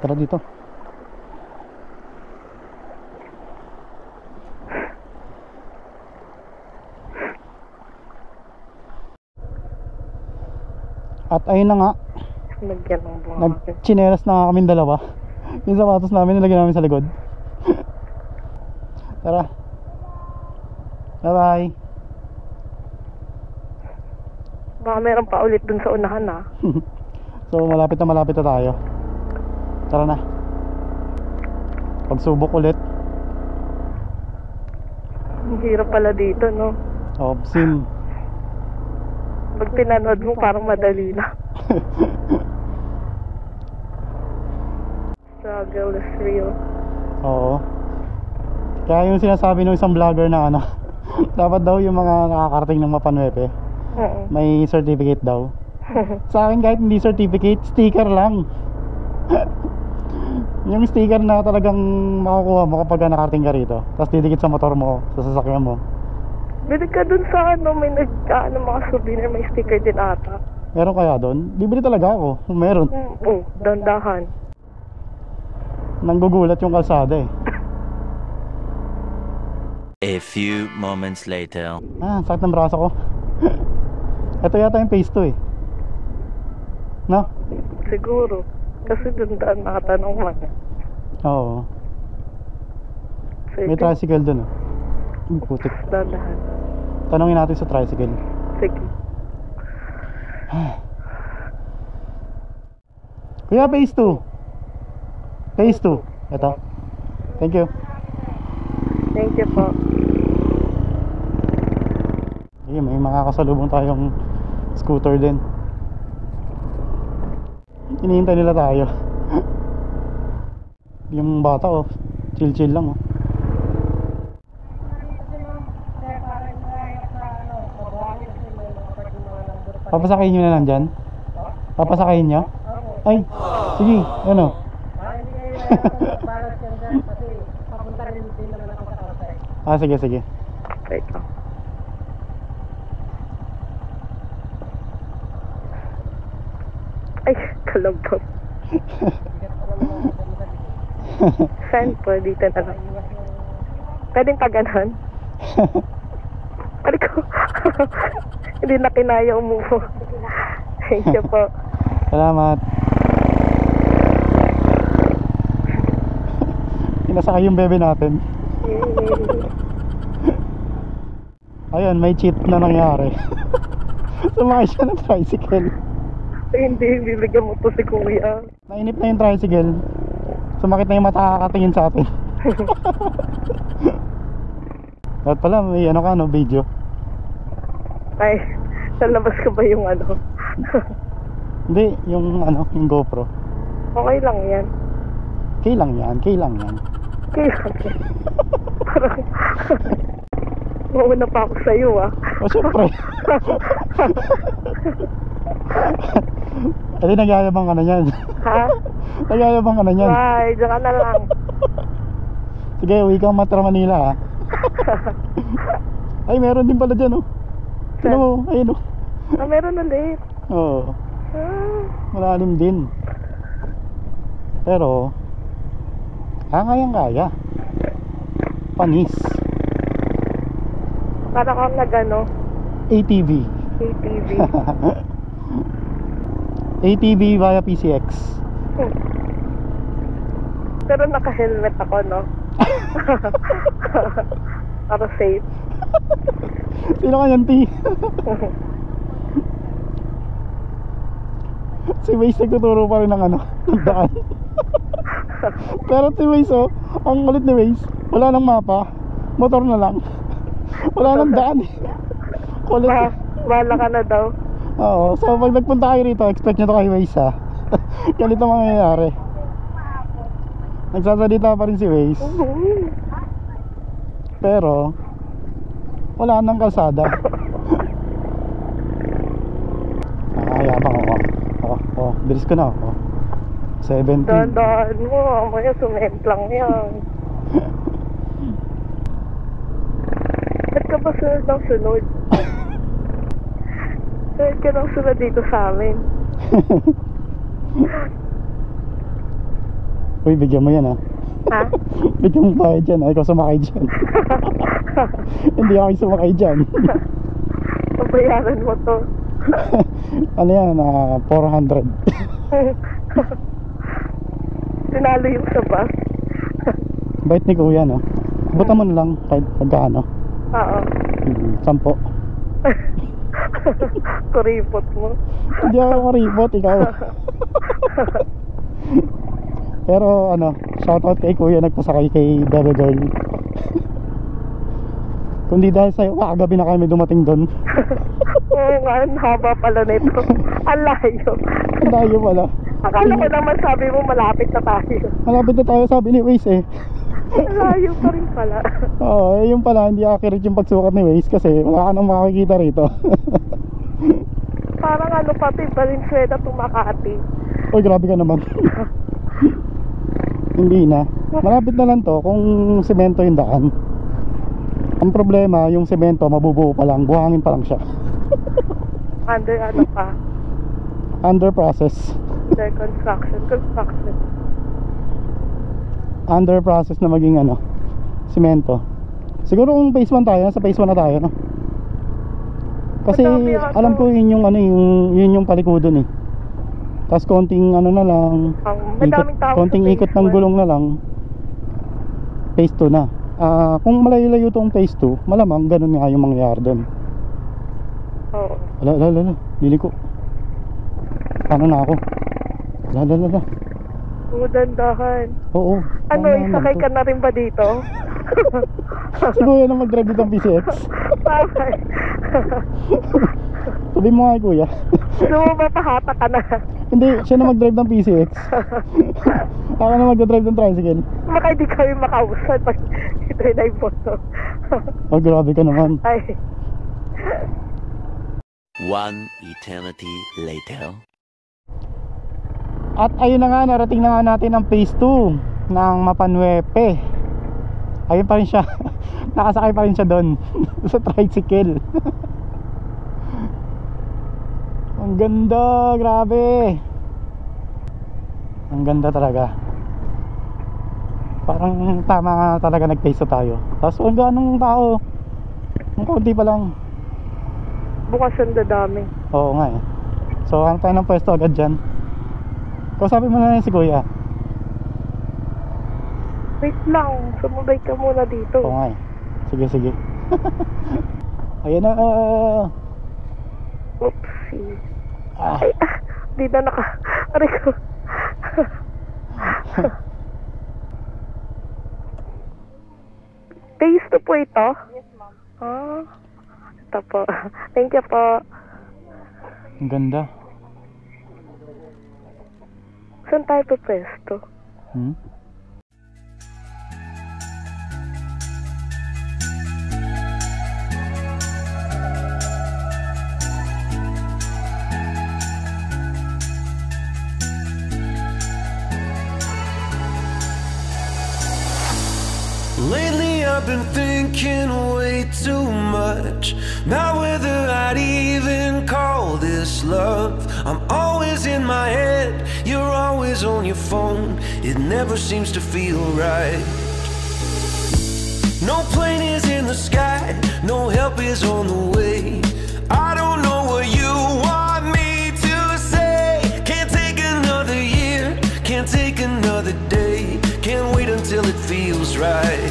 Tara dito. At ayun na nga, Nagyan ng bunga. nagchinelas na nga kaming dalawa. Yung sapatos namin nilagyan namin sa likod. Tara. Bye bye. Baka meron pa ulit dun sa unahan ha. So malapit na tayo. Tara na. Pagsubok ulit. Ang hirap pala dito, no? Oh, sim. Pag pinanood mo, parang madali na. Struggle is real. Oo. Kaya yung sinasabi ng isang vlogger na ano, dapat daw yung mga nakakarating ng Mapanuepe, Oo. may certificate daw. Sa akin kahit hindi certificate, sticker lang. Yung sticker na talagang makukuha mo kapag nakarating ka rito, tapos didikit sa motor mo, sa sasakyan mo. Bili ka dun sa ano, may mga souvenir, may sticker din ata. Meron kaya doon? Bibili talaga ako kung meron. Oo, dandahan. Nanggugulat yung kalsada eh. A few moments later. Ah, sakit ng braso ko. Ito yata yung phase 2 eh. No? Siguro. Kasi dun daan nakatanong man. Oo. Sige, May tricycle doon eh. Putik. dandahan. Tanongin natin sa tricycle. Sige. Kuya, phase 2. Phase 2. Ito. Thank you. Thank you po. Sige, may makakasalubong tayong scooter din. Hinihintay nila tayo. Yung bata oh, chill lang oh. Papasakayin nyo na lang dyan? Papasakayin nyo? Ay, sige, ano? Ah, sige. Wait lang. Ay, kalabot. Saan po? Dito na lang. Pwedeng pa ganon? Pwede ko. Hindi na kinaya umupo. Thank you po. Salamat. Pinasakay yung bebe natin. Ayun, may cheat na nangyari. Sumakay siya ng tricycle. Ay, hindi, bibigyan mo to si kuya. Nainip na yung tricycle. Sumakit na yung mata kakatingin sa atin. Dapat pala may ano ka no, video. Ay, nalabas ko ba yung ano? Hindi, yung ano, yung GoPro. Okay lang yan. Kay lang yan. Okay lang yan. Parang, mauna pa ako sa'yo ah. O syempre. Edi nagyayabang ka na yan. Ha? Nagyayabang ka na yan. Bye, diyan ka na lang. Sige, uwi kang Metro Manila ha. Ay, meron din pala dyan oh. Sino mo, ayun oh. Ah, meron ulit. Oo, Ah, malalim din. Pero kayang-kaya. Panis. para kang nag-ano, ATV. ATV. ATV via PCX. Pero naka-helmet ako, no? Para safe. Sino ka yan, T? Si Waze nagtuturo pa rin ng ano, ng daan. Pero si Waze oh, ang kulit ni Waze, wala nang mapa, motor na lang. Wala nang daan eh. Kulit. Bahala ka na daw. Oo, so pag nagpunta kayo rito, expect nyo to kay Waze ha. Ganito mangyayari. Nagsasalita pa rin si Waze, pero wala nang kalsada. Yabang ako. Bilis ko na ako. 17. Dahan-dahan mo, maya sumend lang yan. Ba't ka ba sunod ng sunod? Sunod ka ng sunod dito sa amin. Uy, bigyan mo yan ha. Ha? Bigyan mo tayo dyan. Ay, ikaw sumakay dyan. Hindi ako sumakay dyan. Pabayaran mo to. Ano yan? 400. Tinalo yung sa bus. Bait ni kuya no. Buta mo na lang kahit pagkaano. Oo. 10. Kuripot mo. Hindi ako maripot, ikaw. Pero ano, shoutout kay kuya nagpasakay kay Bebe Girl. Kundi dahil sa'yo, kagabi na kami dumating doon. Oo nga, ang haba pala nito. Ang layo. Ang layo pala. Akala ko naman sabi mo malapit na tayo. Malapit na tayo, sabi ni Waze eh. Ang layo pa rin pala. Oo, yung pala, hindi accurate yung pagsukat ni Waze kasi wala ka nang makikita rito. Parang ano pati, Valenzuela to Makati. Uy, grabe ka naman. Hindi na. Malapit na lang to kung semento yung daan. Ang problema, yung semento mabubuo pa lang, buhangin pa lang siya. Under ano pa? Under process. Under construction. Under process na maging ano, semento. Siguro kung phase 1 tayo, nasa phase 1 na tayo, no? Kasi Madami ako. alam ko yun yung ano, yun yung palikudon eh. Tapos konting ano na lang, Madaming tao konting sa ikot phase ng one. gulong na lang, phase 2 na. Kung malayo-layo tong phase 2, malamang ganun nga yung mangyayari doon. Oo. Ala, liliko. Paano na ako? Ala. Dandahan. Oo. Ano, isakay ka na rin ba dito? Siguro yan ang mag-drive dito ng PCX. Bakit? Sabi mo nga kuya. Gusto mo ba pahata ka na? Hindi, siya na mag-drive ng PCX. Ako na mag-drive ng tricycle. Baka hindi kami makausap pag ito na yung boto. Oh, grabe ka naman. Ay. One eternity later. At ayun na nga, narating na nga natin ang phase 2 ng Mapanuepe. Ayun pa rin siya. Nakasakay pa rin siya doon sa tricycle. Ang ganda, grabe. Ang ganda talaga. Parang tama nga talaga nag-phase 2 tayo. Tapos ang ganong tao. Ang konti pa lang. Bukas ang dadami. Oo nga eh. So ano tayo ng pwesto agad dyan. Kausapin mo na lang si kuya. Wait lang, sumabay ka muna dito. Oo nga eh. Sige. Ayan na. Oopsie. Ah. Ay, di na aray ko. Phase 2 po ito? Yes, ma'am. Ito po. Thank you po. Ang ganda. Saan tayo po pwesto? Lately I've been thinking way too much about whether I'd even call this love. I'm always in my head, you're always on your phone. It never seems to feel right. No plane is in the sky, no help is on the way. I don't know what you want me to say. Can't take another year, can't take another day. Can't wait until it feels right.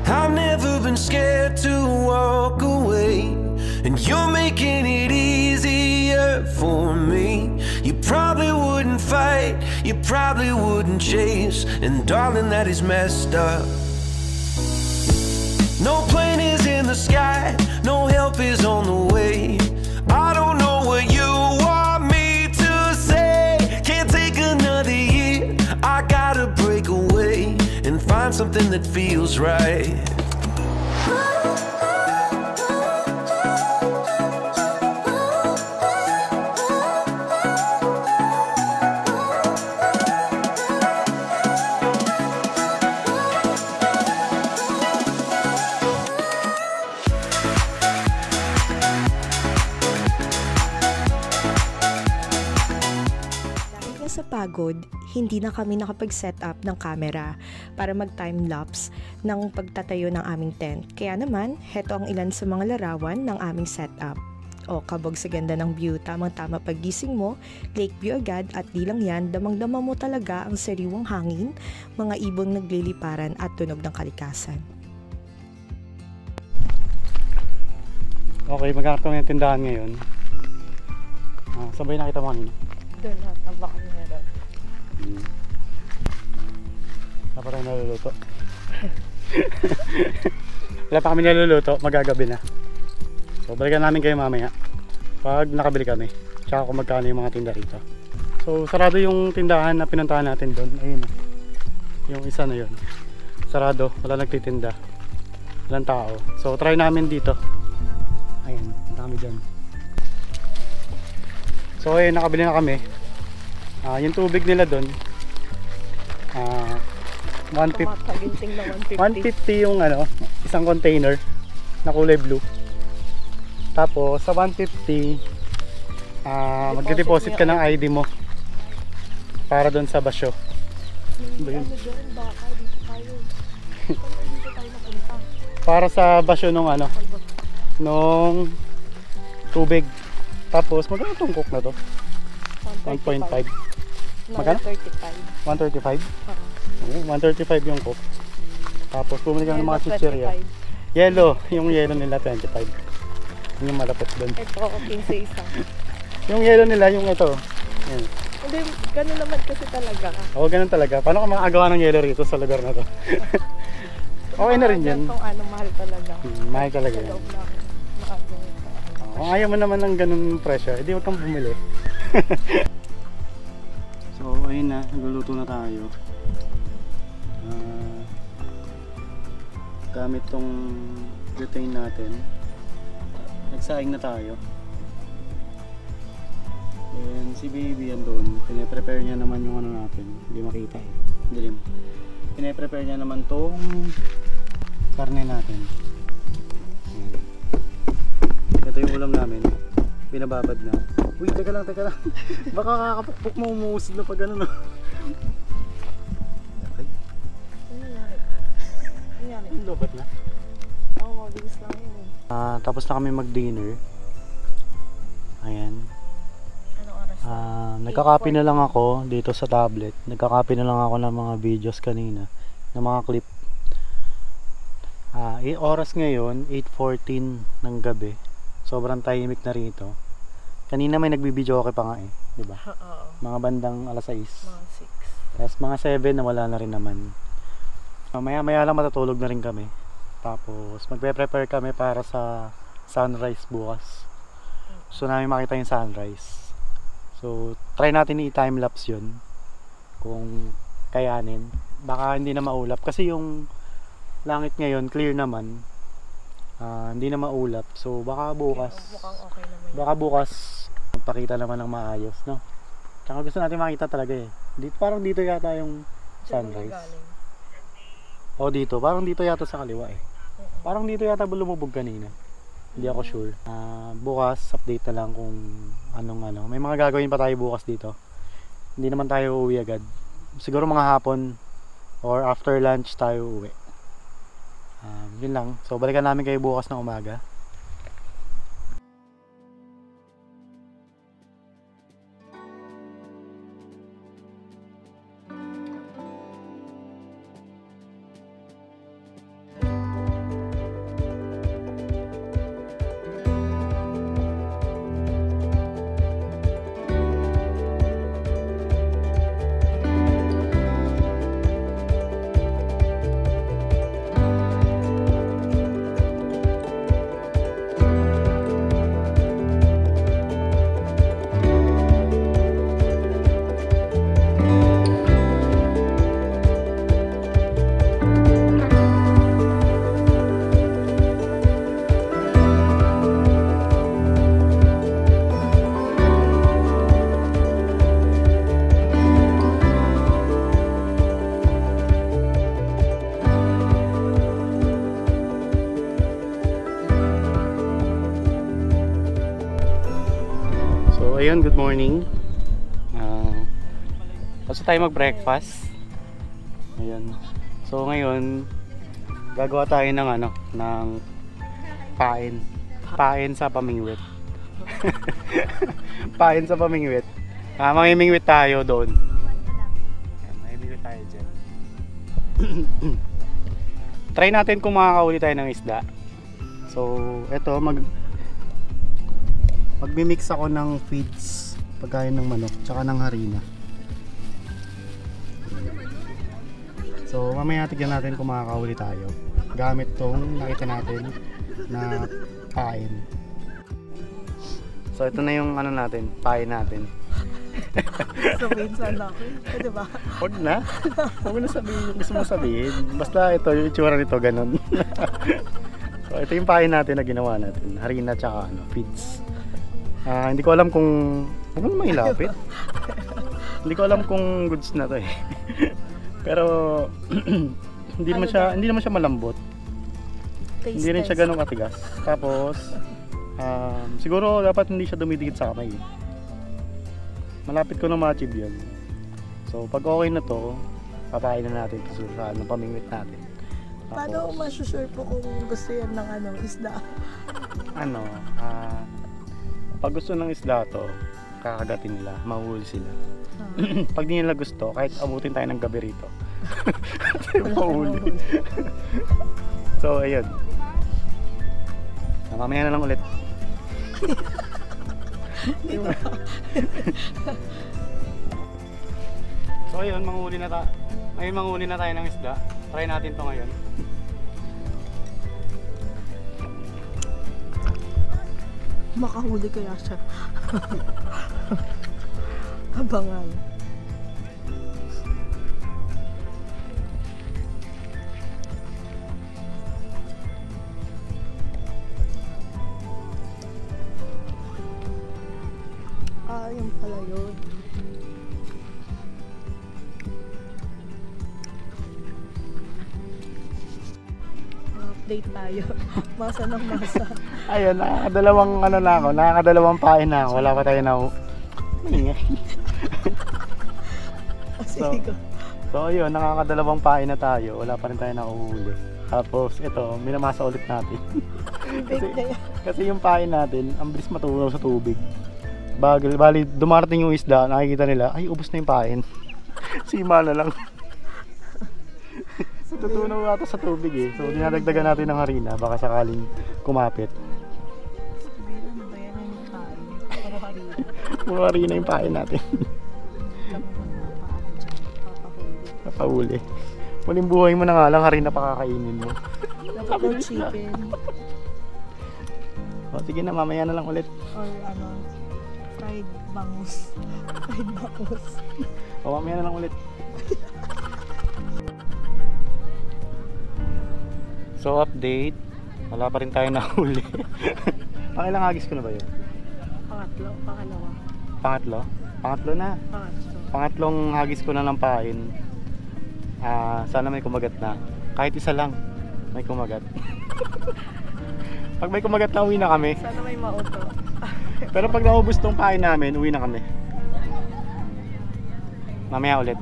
I've never been scared to walk away, and you're making it easier for me. You probably wouldn't fight, you probably wouldn't chase, and darling, that is messed up. No plane is in the sky, no help is on the way. I don't know what you want me to say. Can't take another year, I gotta break away and find something that feels right. Sa pagod, hindi na kami nakapag-set up ng camera para mag-time-lapse ng pagtatayo ng aming tent. Kaya naman, heto ang ilan sa mga larawan ng aming setup. O kabog sa ganda ng view, tamang-tama paggising mo, lake view agad at di lang yan, damang-dama mo talaga ang sariwang hangin, mga ibong nagliliparan at tunog ng kalikasan. Okay, maghanap kami ng tindahan ngayon. Sabay nakita mo kanina. Doon na, tamba kami meron. Dapat tayo naluluto. Wala pa kami naluluto, magagabi na. So balikan namin kayo mamaya pag nakabili kami, tsaka kung magkano yung mga tinda rito. So sarado yung tindahan na pinuntahan natin doon. Ayun, yung isa na yun, sarado, wala nagtitinda, walang tao. So try namin dito. Ayun, dami dyan. So ayun, nakabili na kami. Yung tubig nila doon, 150 yung isang container na kulay blue. Tapos sa 150 magde-deposit ka ng ID mo para doon sa basyo. Para sa basyo nung nung tubig. Tapos magkano itong coke na to? 1.5. Magkano? 135. 135 yung coke. Tapos bumili kami ng mga chichirya. Yellow, yung yellow nila 25. Yung malapit doon. Ito, 15 isa. Yung yellow nila, yung ito. Yan. Hindi, ganun naman kasi talaga. Oo, ganun talaga. Paano ka makagawa ng yellow rito sa lugar na to? Okay na rin yan. Kung mahal talaga. Mahal talaga yan. Kung ayaw mo naman ng ganun presyo, edi huwag kang bumili. So ayun na, nagluluto na tayo. Gamit tong butane natin, nagsaing na tayo. And si baby yan doon, pinaprepare niya naman yung natin, hindi makita eh, dilim. Pinaprepare niya naman tong karne natin. Ayan. Ito yung ulam namin, binababad na. Uy, teka lang. Baka kakapukpok mo, umuusod na pag ano no. Ay, ang lobat na. Oo, mabilis lang yun. Tapos na kami mag-dinner. Ayan. Anong oras? Nagka-copy na lang ako dito sa tablet. Nagka-copy na lang ako ng mga videos kanina, ng mga clip. Oras ngayon 8:14 ng gabi. Sobrang tahimik na rito. Kanina may nagbibideo okay pa nga eh, 'di ba? Oo. Mga bandang alas 6. Mga 6. Tapos mga 7 na wala na rin naman. Maya-maya lang matutulog na rin kami. Tapos magpe-prepare kami para sa sunrise bukas. Gusto namin makita yung sunrise. So, try natin i-timelapse yun. Kung kayanin. Baka hindi na maulap. Kasi yung langit ngayon, clear naman. Hindi na maulap. So, baka bukas. Mukhang okay naman. Baka bukas, magpakita naman ng maayos, no? Tsaka gusto natin makita talaga eh. Parang dito yata yung sunrise. O dito, parang dito yata sa kaliwa eh. Parang dito yata lumubog kanina. Hindi ako sure. Bukas, update na lang kung anong ano. May mga gagawin pa tayo bukas dito. Hindi naman tayo uuwi agad. Siguro mga hapon or after lunch tayo uuwi. Yun lang. So, balikan namin kayo bukas ng umaga. So ayun, good morning. Tapos tayo mag-breakfast. Ayun. So ngayon gagawa tayo ng ano, ng pain sa pamingwit. Pain sa pamingwit. Mamimingwit tayo doon. Ayan, mamimingwit tayo dyan. Try natin kung makakahuli tayo ng isda. So eto, magmi-mix ako ng feeds, pagkain ng manok, tsaka ng harina. So mamaya tignan natin kung makakahuli tayo gamit tong nakita natin na pain. So ito na yung ano natin, pain natin. Sabihin sana ako. Pwede ba? Huwag na. Huwag na sabihin yung gusto mo sabihin. Basta ito, yung itsura nito, ganun. So ito yung pain natin na ginawa natin. Harina tsaka ano, feeds. Hindi ko alam kung ano naman ilapit. Hindi ko alam kung goods na to eh. Pero hindi naman siya malambot. Hindi rin siya ganun katigas. Tapos siguro dapat hindi siya dumidikit sa kamay. Malapit ko na ma-achieve yun. So pag okay na to, papain na natin ito sa pamingwit natin. Tapos, Paano ko masusure po kung gusto yan ng isda? Pag gusto ng isda to, kakagatin nila, mahuhuli sila. Pag di nila gusto, kahit abutin tayo ng gabi rito, mahuhuli. So ayun, mamaya na lang ulit. So ayun, manghuli na tayo ng isda. Try natin to ngayon. Makahuli kaya siya. Abangan. Yung pala yun. update tayo. Masa ng masa. Ayun, nakakadalawang pain na ako. Wala pa tayo na So yun, nakakadalawang pain na tayo. Wala pa rin tayo nakuhuli. Tapos ito, minamasa ulit natin. kasi yung pain natin, ang bilis matunaw sa tubig. Bali, dumarating yung isda, nakikita nila, ay ubos na yung pain. Sima na lang. Tutunaw nga ito sa tubig eh. So dinadagdagan natin ng harina, baka sakaling kumapit. Puro harina yung pain natin. Napahuli. Muling buhay mo na nga lang, harina pa kakainin mo. Napaka chicken. O sige na, mamaya na lang ulit. Or fried bangus. Fried bangus. O mamaya na lang ulit. So update, wala pa rin tayo nahuli. Pangilang hagis ko na ba yun? Pangalawa. Pangatlo? Pangatlo na. Pangatlong hagis ko na ng pain. Sana may kumagat na. Kahit isa lang may kumagat. Pag may kumagat na, uwi na kami. Sana may mauto. Pero pag naubos tong pain namin, uwi na kami. Mamaya ulit.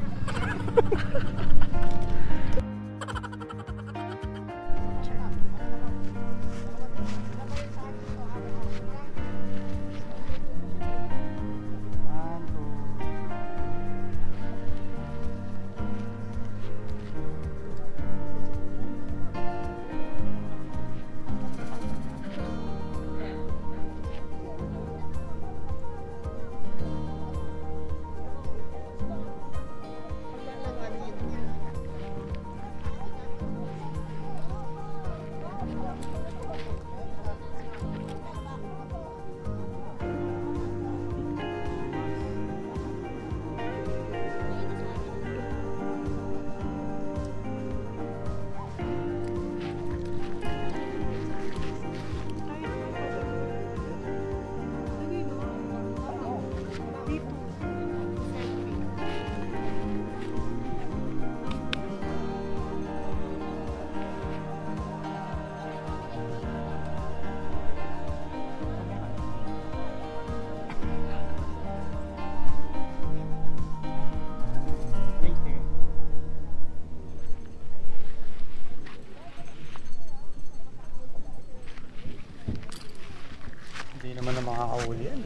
Hindi naman na makakahuli yan.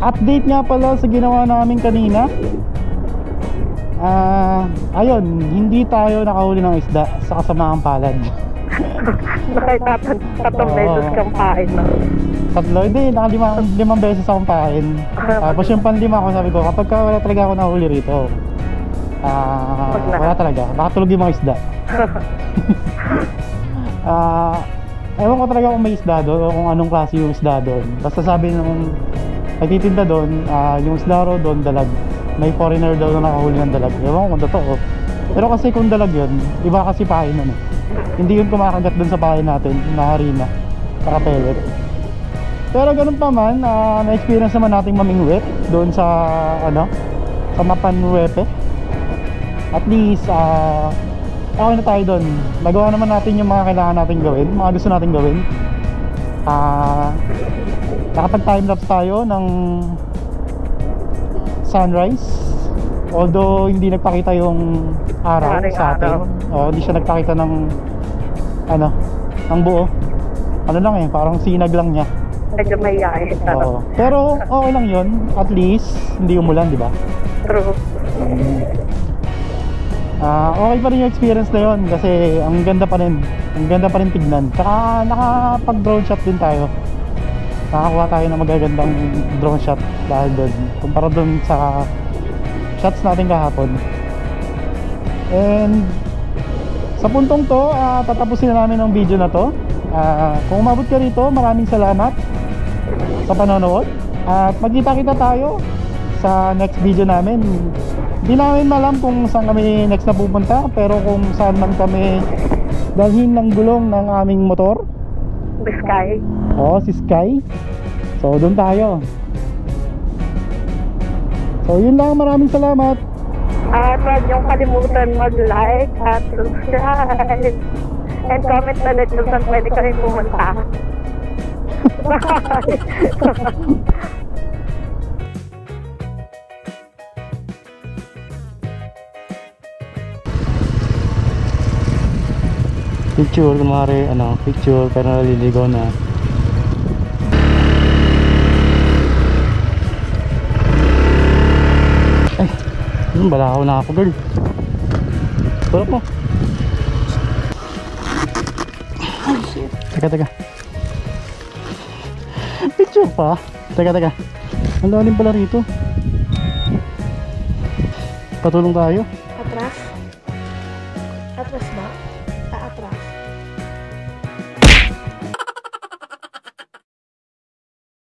Update nga pala sa ginawa namin kanina. Ayun, hindi tayo nakahuli ng isda sa kasamaang palad. Tatlong beses kang pain na. Tatlo, hindi, limang beses akong pain. Tapos yung panlima ko, sabi ko, kapag wala talaga ako nahuli rito, wala talaga, baka tulog yung mga isda. Ewan ko talaga kung may isda doon o kung anong klase yung isda doon. Basta sabi nung nagtitinda doon, yung isda ro doon dalag. May foreigner daw na nakahuli ng dalag. Ewan ko kung totoo. Pero kasi kung dalag yun, iba kasi pain nun eh. Hindi yun kumakagat doon sa pain natin na harina, saka pellet. Pero ganun pa man, na-experience naman nating mamingwit doon sa sa Mapanwepe. At least okay na tayo doon. Nagawa naman natin yung mga kailangan natin gawin, mga gusto natin gawin. Nakapag time-lapse tayo ng sunrise. Although hindi nagpakita yung araw sa atin. Hindi siya nagpakita ng ng buo. Ano lang eh, parang sinag lang niya. Medyo mahihayin. Pero okay lang yun. At least hindi umulan, di ba? True. Okay pa rin yung experience na yun kasi ang ganda pa rin. Ang ganda pa rin tignan. Tsaka nakapag drone shot din tayo. Nakakuha tayo ng magagandang drone shot dahil doon. Kumpara doon sa shots natin kahapon. And sa puntong to, tatapusin na namin ang video na to. Kung umabot ka rito, maraming salamat sa panonood. At magkita-kita tayo sa next video namin. Hindi namin alam kung saan kami next na pupunta, pero kung saan man kami dalhin ng gulong ng aming motor. The Sky. Si Sky. So doon tayo. So yun lang, maraming salamat. At huwag niyong kalimutan mag-like at subscribe. And comment na kung saan pwede kami pumunta. Bye! Picture, kumari, picture, pero naliligaw na. Balahaw na ako, girl. Tulog mo. Oh shit. Teka. Picture pa? Teka. Ang lalim pala rito. Patulong tayo. Atras? Atras ba?